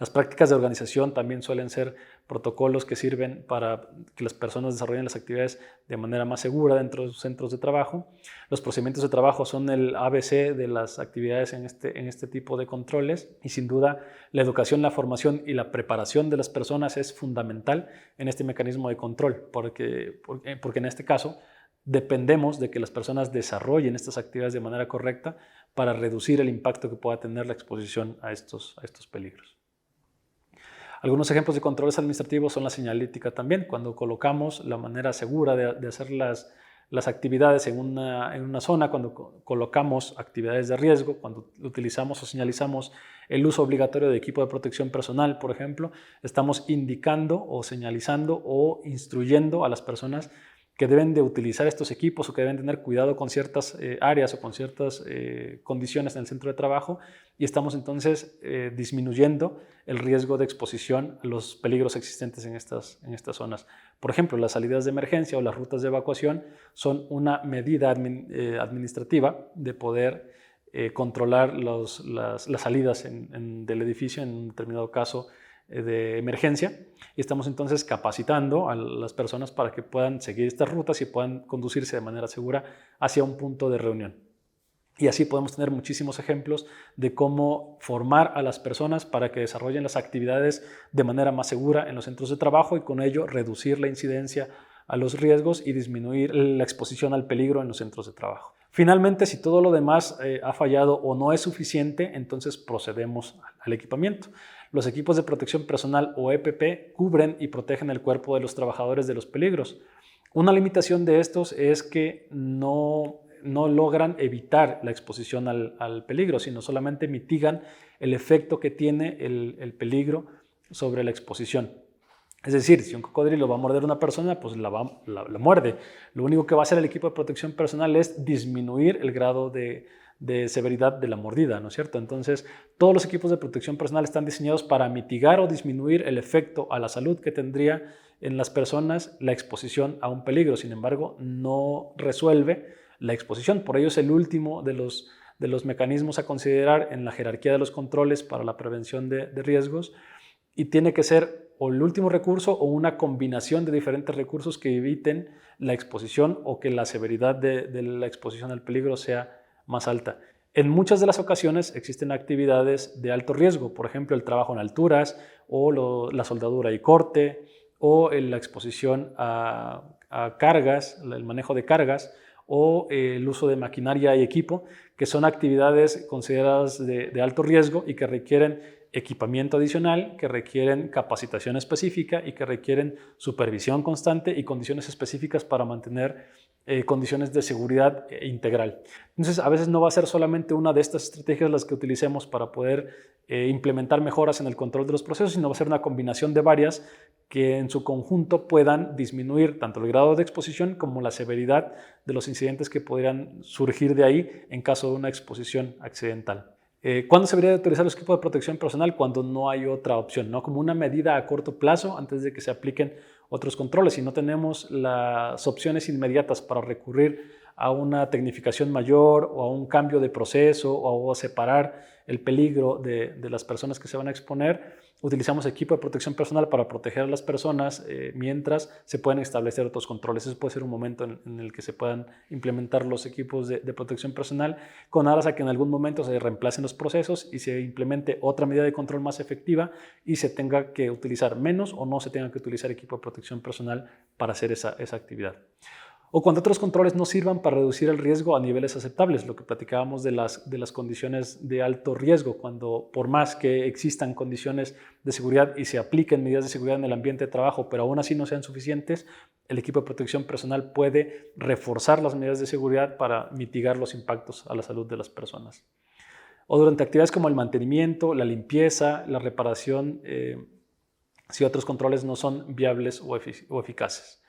Las prácticas de organización también suelen ser protocolos que sirven para que las personas desarrollen las actividades de manera más segura dentro de sus centros de trabajo. Los procedimientos de trabajo son el ABC de las actividades en este tipo de controles, y sin duda la educación, la formación y la preparación de las personas es fundamental en este mecanismo de control, porque en este caso dependemos de que las personas desarrollen estas actividades de manera correcta para reducir el impacto que pueda tener la exposición a estos peligros. Algunos ejemplos de controles administrativos son la señalética también. Cuando colocamos la manera segura de hacer las actividades en una zona, cuando colocamos actividades de riesgo, cuando utilizamos o señalizamos el uso obligatorio de equipo de protección personal, por ejemplo, estamos indicando o señalizando o instruyendo a las personas que deben de utilizar estos equipos o que deben tener cuidado con ciertas áreas o con ciertas condiciones en el centro de trabajo, y estamos entonces disminuyendo el riesgo de exposición a los peligros existentes en estas zonas. Por ejemplo, las salidas de emergencia o las rutas de evacuación son una medida administrativa de poder controlar las salidas del edificio en un determinado caso de emergencia, y estamos entonces capacitando a las personas para que puedan seguir estas rutas y puedan conducirse de manera segura hacia un punto de reunión. Y así podemos tener muchísimos ejemplos de cómo formar a las personas para que desarrollen las actividades de manera más segura en los centros de trabajo y con ello reducir la incidencia a los riesgos y disminuir la exposición al peligro en los centros de trabajo. Finalmente, si todo lo demás ha fallado o no es suficiente, entonces procedemos al equipamiento. Los equipos de protección personal o EPP cubren y protegen el cuerpo de los trabajadores de los peligros. Una limitación de estos es que no logran evitar la exposición al peligro, sino solamente mitigan el efecto que tiene el peligro sobre la exposición. Es decir, si un cocodrilo va a morder a una persona, pues la muerde. Lo único que va a hacer el equipo de protección personal es disminuir el grado de severidad de la mordida, ¿no es cierto? Entonces, todos los equipos de protección personal están diseñados para mitigar o disminuir el efecto a la salud que tendría en las personas la exposición a un peligro. Sin embargo, no resuelve la exposición. Por ello es el último de los mecanismos a considerar en la jerarquía de los controles para la prevención de riesgos, y tiene que ser o el último recurso o una combinación de diferentes recursos que eviten la exposición o que la severidad de la exposición al peligro sea más alta. En muchas de las ocasiones existen actividades de alto riesgo, por ejemplo, el trabajo en alturas o la soldadura y corte, o la exposición a cargas, el manejo de cargas, o el uso de maquinaria y equipo, que son actividades consideradas de alto riesgo y que requieren equipamiento adicional, que requieren capacitación específica y que requieren supervisión constante y condiciones específicas para mantener condiciones de seguridad integral. Entonces, a veces no va a ser solamente una de estas estrategias las que utilicemos para poder implementar mejoras en el control de los procesos, sino va a ser una combinación de varias que en su conjunto puedan disminuir tanto el grado de exposición como la severidad de los incidentes que podrían surgir de ahí en caso de una exposición accidental. ¿Cuándo se debería utilizar los equipos de protección personal? Cuando no hay otra opción, ¿no? Como una medida a corto plazo antes de que se apliquen otros controles. Si no tenemos las opciones inmediatas para recurrir a una tecnificación mayor o a un cambio de proceso o a separar el peligro de las personas que se van a exponer, utilizamos equipo de protección personal para proteger a las personas mientras se pueden establecer otros controles. Ese puede ser un momento en el que se puedan implementar los equipos de protección personal con aras a que en algún momento se reemplacen los procesos y se implemente otra medida de control más efectiva y se tenga que utilizar menos o no se tenga que utilizar equipo de protección personal para hacer esa actividad. O cuando otros controles no sirvan para reducir el riesgo a niveles aceptables, lo que platicábamos de las condiciones de alto riesgo, cuando por más que existan condiciones de seguridad y se apliquen medidas de seguridad en el ambiente de trabajo, pero aún así no sean suficientes, el equipo de protección personal puede reforzar las medidas de seguridad para mitigar los impactos a la salud de las personas. O durante actividades como el mantenimiento, la limpieza, la reparación, si otros controles no son viables o eficaces.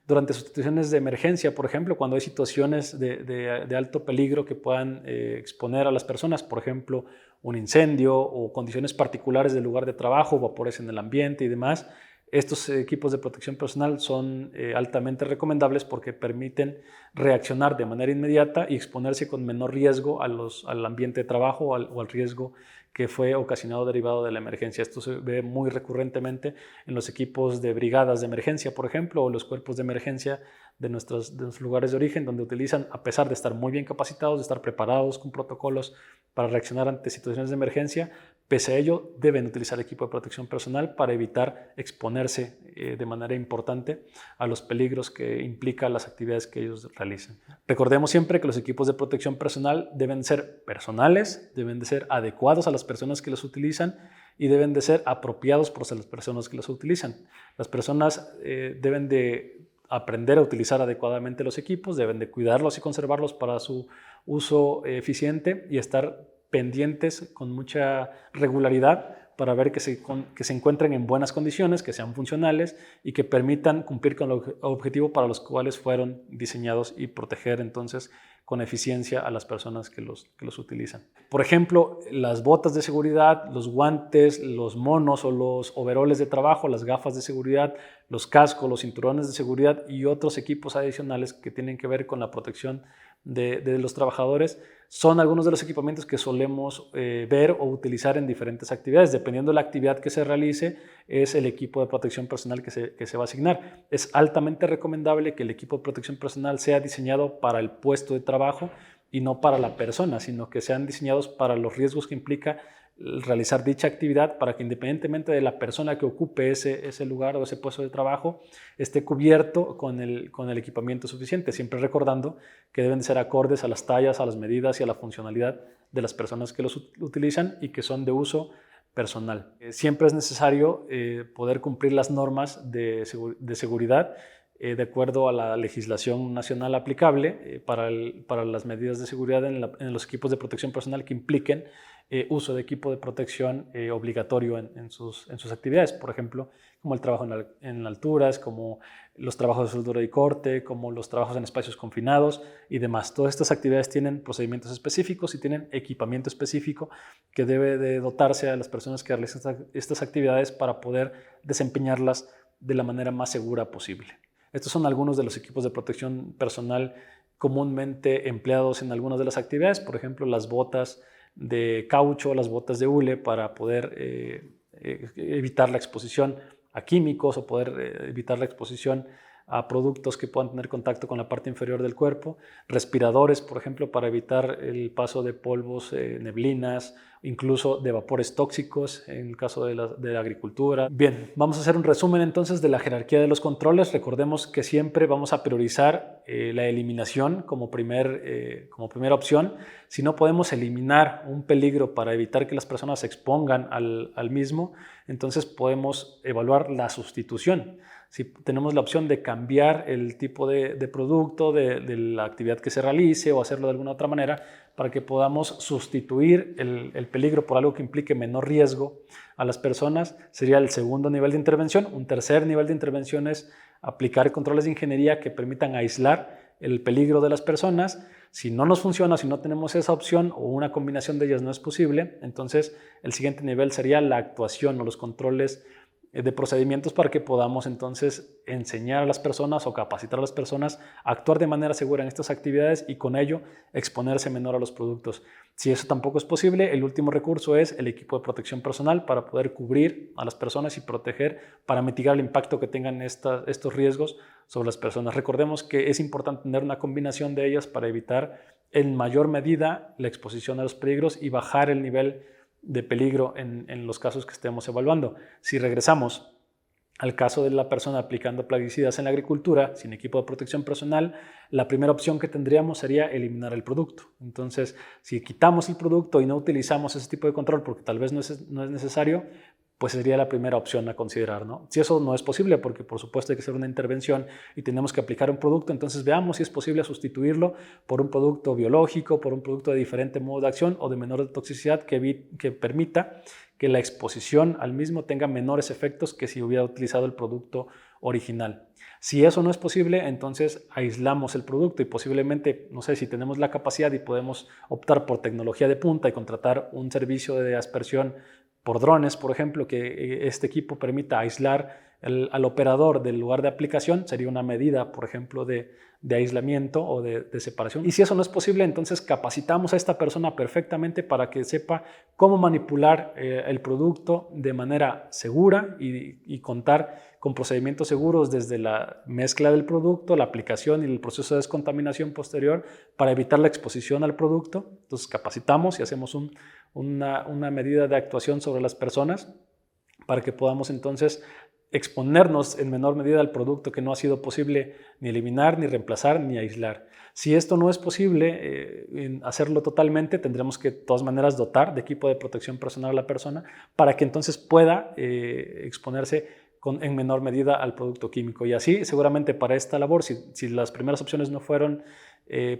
Durante situaciones de emergencia, por ejemplo, cuando hay situaciones de alto peligro que puedan exponer a las personas, por ejemplo, un incendio o condiciones particulares del lugar de trabajo, vapores en el ambiente y demás, estos equipos de protección personal son altamente recomendables porque permiten reaccionar de manera inmediata y exponerse con menor riesgo al ambiente de trabajo o al riesgo que fue ocasionado derivado de la emergencia. Esto se ve muy recurrentemente en los equipos de brigadas de emergencia, por ejemplo, o los cuerpos de emergencia de nuestros lugares de origen, donde utilizan, a pesar de estar muy bien capacitados, de estar preparados con protocolos para reaccionar ante situaciones de emergencia, pese a ello deben utilizar equipo de protección personal para evitar exponerse de manera importante a los peligros que implican las actividades que ellos realizan. Recordemos siempre que los equipos de protección personal deben ser personales, deben de ser adecuados a las personas que los utilizan y deben de ser apropiados por las personas que los utilizan. Las personas deben de aprender a utilizar adecuadamente los equipos, deben de cuidarlos y conservarlos para su uso eficiente y estar pendientes con mucha regularidad para ver que se encuentren en buenas condiciones, que sean funcionales y que permitan cumplir con el objetivo para los cuales fueron diseñados y proteger entonces con eficiencia a las personas que los utilizan. Por ejemplo, las botas de seguridad, los guantes, los monos o los overoles de trabajo, las gafas de seguridad, los cascos, los cinturones de seguridad y otros equipos adicionales que tienen que ver con la protección de los trabajadores son algunos de los equipamientos que solemos ver o utilizar en diferentes actividades. Dependiendo de la actividad que se realice, es el equipo de protección personal que se va a asignar. Es altamente recomendable que el equipo de protección personal sea diseñado para el puesto de trabajo y no para la persona, sino que sean diseñados para los riesgos que implica realizar dicha actividad, para que independientemente de la persona que ocupe ese lugar o ese puesto de trabajo esté cubierto con el equipamiento suficiente, siempre recordando que deben ser acordes a las tallas, a las medidas y a la funcionalidad de las personas que los utilizan y que son de uso personal. Siempre es necesario poder cumplir las normas de seguridad de acuerdo a la legislación nacional aplicable para las medidas de seguridad en los equipos de protección personal que impliquen uso de equipo de protección obligatorio en sus actividades, por ejemplo, como el trabajo en alturas, como los trabajos de soldadura y corte, como los trabajos en espacios confinados y demás. Todas estas actividades tienen procedimientos específicos y tienen equipamiento específico que debe de dotarse a las personas que realizan estas actividades para poder desempeñarlas de la manera más segura posible. Estos son algunos de los equipos de protección personal comúnmente empleados en algunas de las actividades, por ejemplo, las botas de caucho, las botas de hule para poder evitar la exposición a químicos o poder evitar la exposición a productos que puedan tener contacto con la parte inferior del cuerpo, respiradores, por ejemplo, para evitar el paso de polvos, neblinas, incluso de vapores tóxicos en el caso de la agricultura. Bien, vamos a hacer un resumen entonces de la jerarquía de los controles. Recordemos que siempre vamos a priorizar la eliminación como primera opción. Si no podemos eliminar un peligro para evitar que las personas se expongan al mismo, entonces podemos evaluar la sustitución. Si tenemos la opción de cambiar el tipo de producto, de la actividad que se realice o hacerlo de alguna otra manera para que podamos sustituir el peligro por algo que implique menor riesgo a las personas, sería el segundo nivel de intervención. Un tercer nivel de intervención es aplicar controles de ingeniería que permitan aislar el peligro de las personas. Si no nos funciona, si no tenemos esa opción o una combinación de ellas no es posible, entonces el siguiente nivel sería la actuación o los controles de procedimientos para que podamos entonces enseñar a las personas o capacitar a las personas a actuar de manera segura en estas actividades y con ello exponerse menor a los productos. Si eso tampoco es posible, el último recurso es el equipo de protección personal para poder cubrir a las personas y proteger para mitigar el impacto que tengan estos riesgos sobre las personas. Recordemos que es importante tener una combinación de ellas para evitar en mayor medida la exposición a los peligros y bajar el nivel de peligro en los casos que estemos evaluando. Si regresamos al caso de la persona aplicando plaguicidas en la agricultura sin equipo de protección personal, la primera opción que tendríamos sería eliminar el producto. Entonces, si quitamos el producto y no utilizamos ese tipo de control porque tal vez no es necesario, pues sería la primera opción a considerar, ¿no? Si eso no es posible, porque por supuesto hay que hacer una intervención y tenemos que aplicar un producto, entonces veamos si es posible sustituirlo por un producto biológico, por un producto de diferente modo de acción o de menor toxicidad que permita que la exposición al mismo tenga menores efectos que si hubiera utilizado el producto original. Si eso no es posible, entonces aislamos el producto y posiblemente, no sé, si tenemos la capacidad y podemos optar por tecnología de punta y contratar un servicio de aspersión por drones, por ejemplo, que este equipo permita aislar al operador del lugar de aplicación, sería una medida, por ejemplo, de aislamiento o de separación. Y si eso no es posible, entonces capacitamos a esta persona perfectamente para que sepa cómo manipular el producto de manera segura y contar con procedimientos seguros desde la mezcla del producto, la aplicación y el proceso de descontaminación posterior para evitar la exposición al producto. Entonces capacitamos y hacemos una medida de actuación sobre las personas para que podamos entonces exponernos en menor medida al producto que no ha sido posible ni eliminar, ni reemplazar, ni aislar. Si esto no es posible hacerlo totalmente, tendremos que de todas maneras dotar de equipo de protección personal a la persona para que entonces pueda exponerse en menor medida al producto químico. Y así, seguramente para esta labor, si las primeras opciones no fueron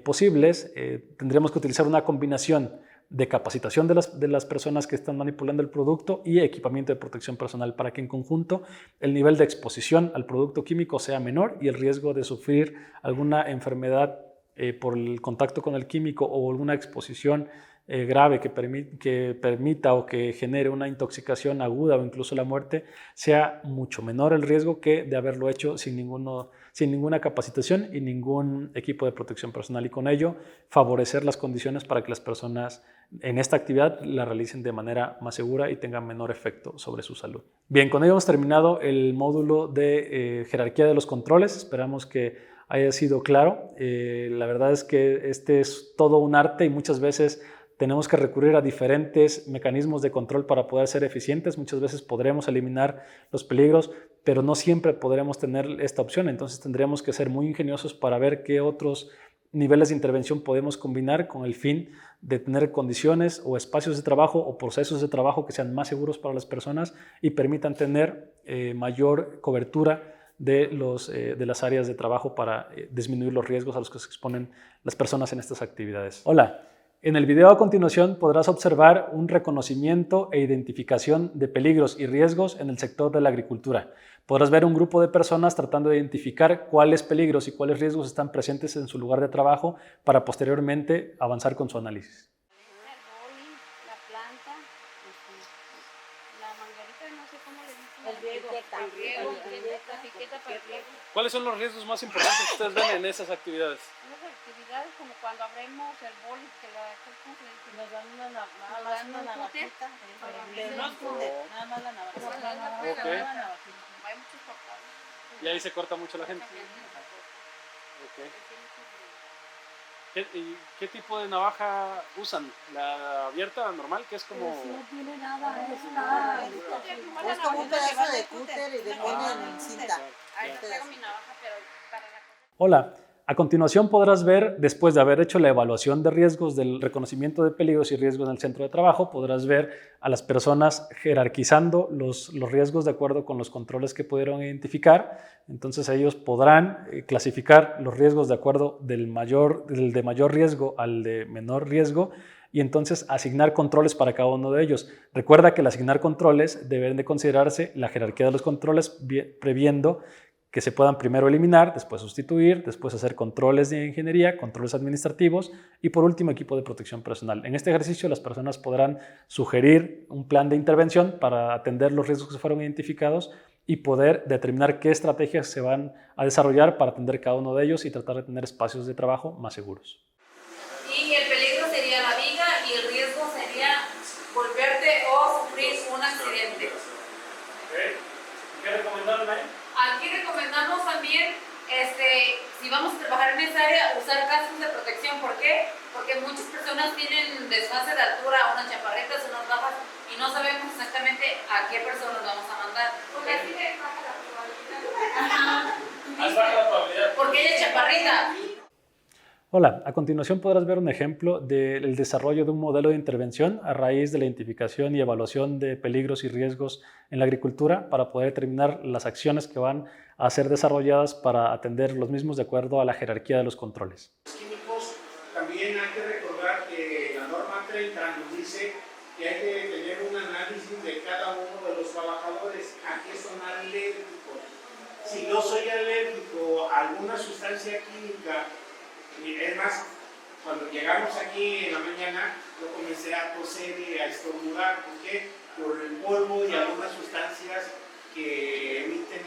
posibles, tendremos que utilizar una combinación de capacitación de las personas que están manipulando el producto y equipamiento de protección personal para que en conjunto el nivel de exposición al producto químico sea menor y el riesgo de sufrir alguna enfermedad por el contacto con el químico o alguna exposición grave que permita o que genere una intoxicación aguda o incluso la muerte sea mucho menor el riesgo que de haberlo hecho sin ninguna capacitación y ningún equipo de protección personal y con ello favorecer las condiciones para que las personas en esta actividad la realicen de manera más segura y tengan menor efecto sobre su salud. Bien, con ello hemos terminado el módulo de jerarquía de los controles. Esperamos que haya sido claro. La verdad es que este es todo un arte y muchas veces tenemos que recurrir a diferentes mecanismos de control para poder ser eficientes. Muchas veces podremos eliminar los peligros, pero no siempre podremos tener esta opción. Entonces tendremos que ser muy ingeniosos para ver qué otros niveles de intervención podemos combinar con el fin de tener condiciones o espacios de trabajo o procesos de trabajo que sean más seguros para las personas y permitan tener mayor cobertura de las áreas de trabajo para disminuir los riesgos a los que se exponen las personas en estas actividades. Hola. En el video a continuación podrás observar un reconocimiento e identificación de peligros y riesgos en el sector de la agricultura. Podrás ver un grupo de personas tratando de identificar cuáles peligros y cuáles riesgos están presentes en su lugar de trabajo para posteriormente avanzar con su análisis. La planta, la manguerita, no sé cómo le dicen. El riego, la etiqueta para el riego. ¿Cuáles son los riesgos más importantes que ustedes ven en esas actividades? Como cuando abrimos el bol, que ¿cómo se dice? Nos dan una navajita. Nada más la navajita. Okay. Hay muchos cortados. Y ahí se corta mucho la gente. Okay. ¿Qué tipo de navaja usan? ¿La abierta, normal, que es como...? No tiene nada, Es como un pedazo de cúter y le ponen cinta. Ahí traigo mi navaja, pero para la cosa. Hola. A continuación podrás ver, después de haber hecho la evaluación de riesgos del reconocimiento de peligros y riesgos en el centro de trabajo, podrás ver a las personas jerarquizando los riesgos de acuerdo con los controles que pudieron identificar. Entonces ellos podrán clasificar los riesgos de acuerdo del de mayor riesgo al de menor riesgo y entonces asignar controles para cada uno de ellos. Recuerda que al asignar controles deben de considerarse la jerarquía de los controles previendo que se puedan primero eliminar, después sustituir, después hacer controles de ingeniería, controles administrativos y por último equipo de protección personal. En este ejercicio las personas podrán sugerir un plan de intervención para atender los riesgos que fueron identificados y poder determinar qué estrategias se van a desarrollar para atender cada uno de ellos y tratar de tener espacios de trabajo más seguros. Y el peligro sería la viga y el riesgo sería volverte o sufrir un accidente. Okay. ¿Qué recomendaron ahí? Aquí recomendamos también, si vamos a trabajar en esa área, usar cascos de protección. ¿Por qué? Porque muchas personas tienen desfase de altura, unas chaparritas, unas gafas, y no sabemos exactamente a qué personas vamos a mandar. Porque así le baja la probabilidad. Porque ella es chaparrita. Hola, a continuación podrás ver un ejemplo del desarrollo de un modelo de intervención a raíz de la identificación y evaluación de peligros y riesgos en la agricultura para poder determinar las acciones que van a ser desarrolladas para atender los mismos de acuerdo a la jerarquía de los controles. Los químicos, también hay que recordar que la norma 30 nos dice que hay que tener un análisis de cada uno de los trabajadores a qué son alérgicos. Si yo soy alérgico a alguna sustancia química, es más, cuando llegamos aquí en la mañana, yo comencé a toser y a estornudar. ¿Por qué? Por el polvo y algunas sustancias que emiten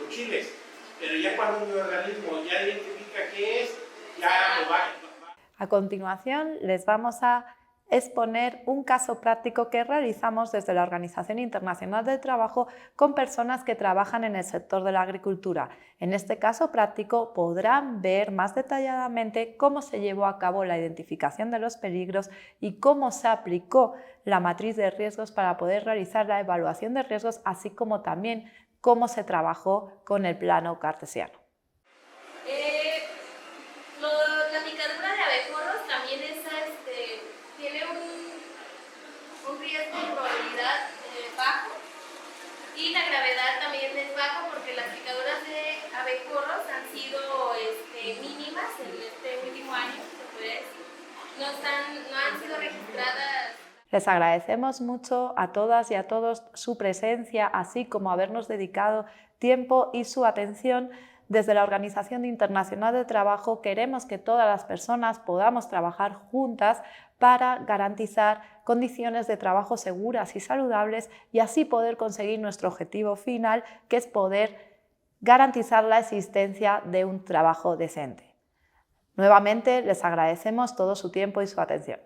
los chiles. Pero ya cuando mi organismo ya identifica qué es, ya lo va. A continuación, les vamos a exponer un caso práctico que realizamos desde la Organización Internacional del Trabajo con personas que trabajan en el sector de la agricultura. En este caso práctico podrán ver más detalladamente cómo se llevó a cabo la identificación de los peligros y cómo se aplicó la matriz de riesgos para poder realizar la evaluación de riesgos, así como también cómo se trabajó con el plano cartesiano. La picadura de abejorros también tiene un riesgo de probabilidad bajo, y la gravedad también es bajo porque las picaduras de abejorros han sido mínimas en este último año, se puede decir. No han sido registradas. Les agradecemos mucho a todas y a todos su presencia, así como habernos dedicado tiempo y su atención. Desde la Organización Internacional del Trabajo queremos que todas las personas podamos trabajar juntas para garantizar condiciones de trabajo seguras y saludables y así poder conseguir nuestro objetivo final, que es poder garantizar la existencia de un trabajo decente. Nuevamente les agradecemos todo su tiempo y su atención.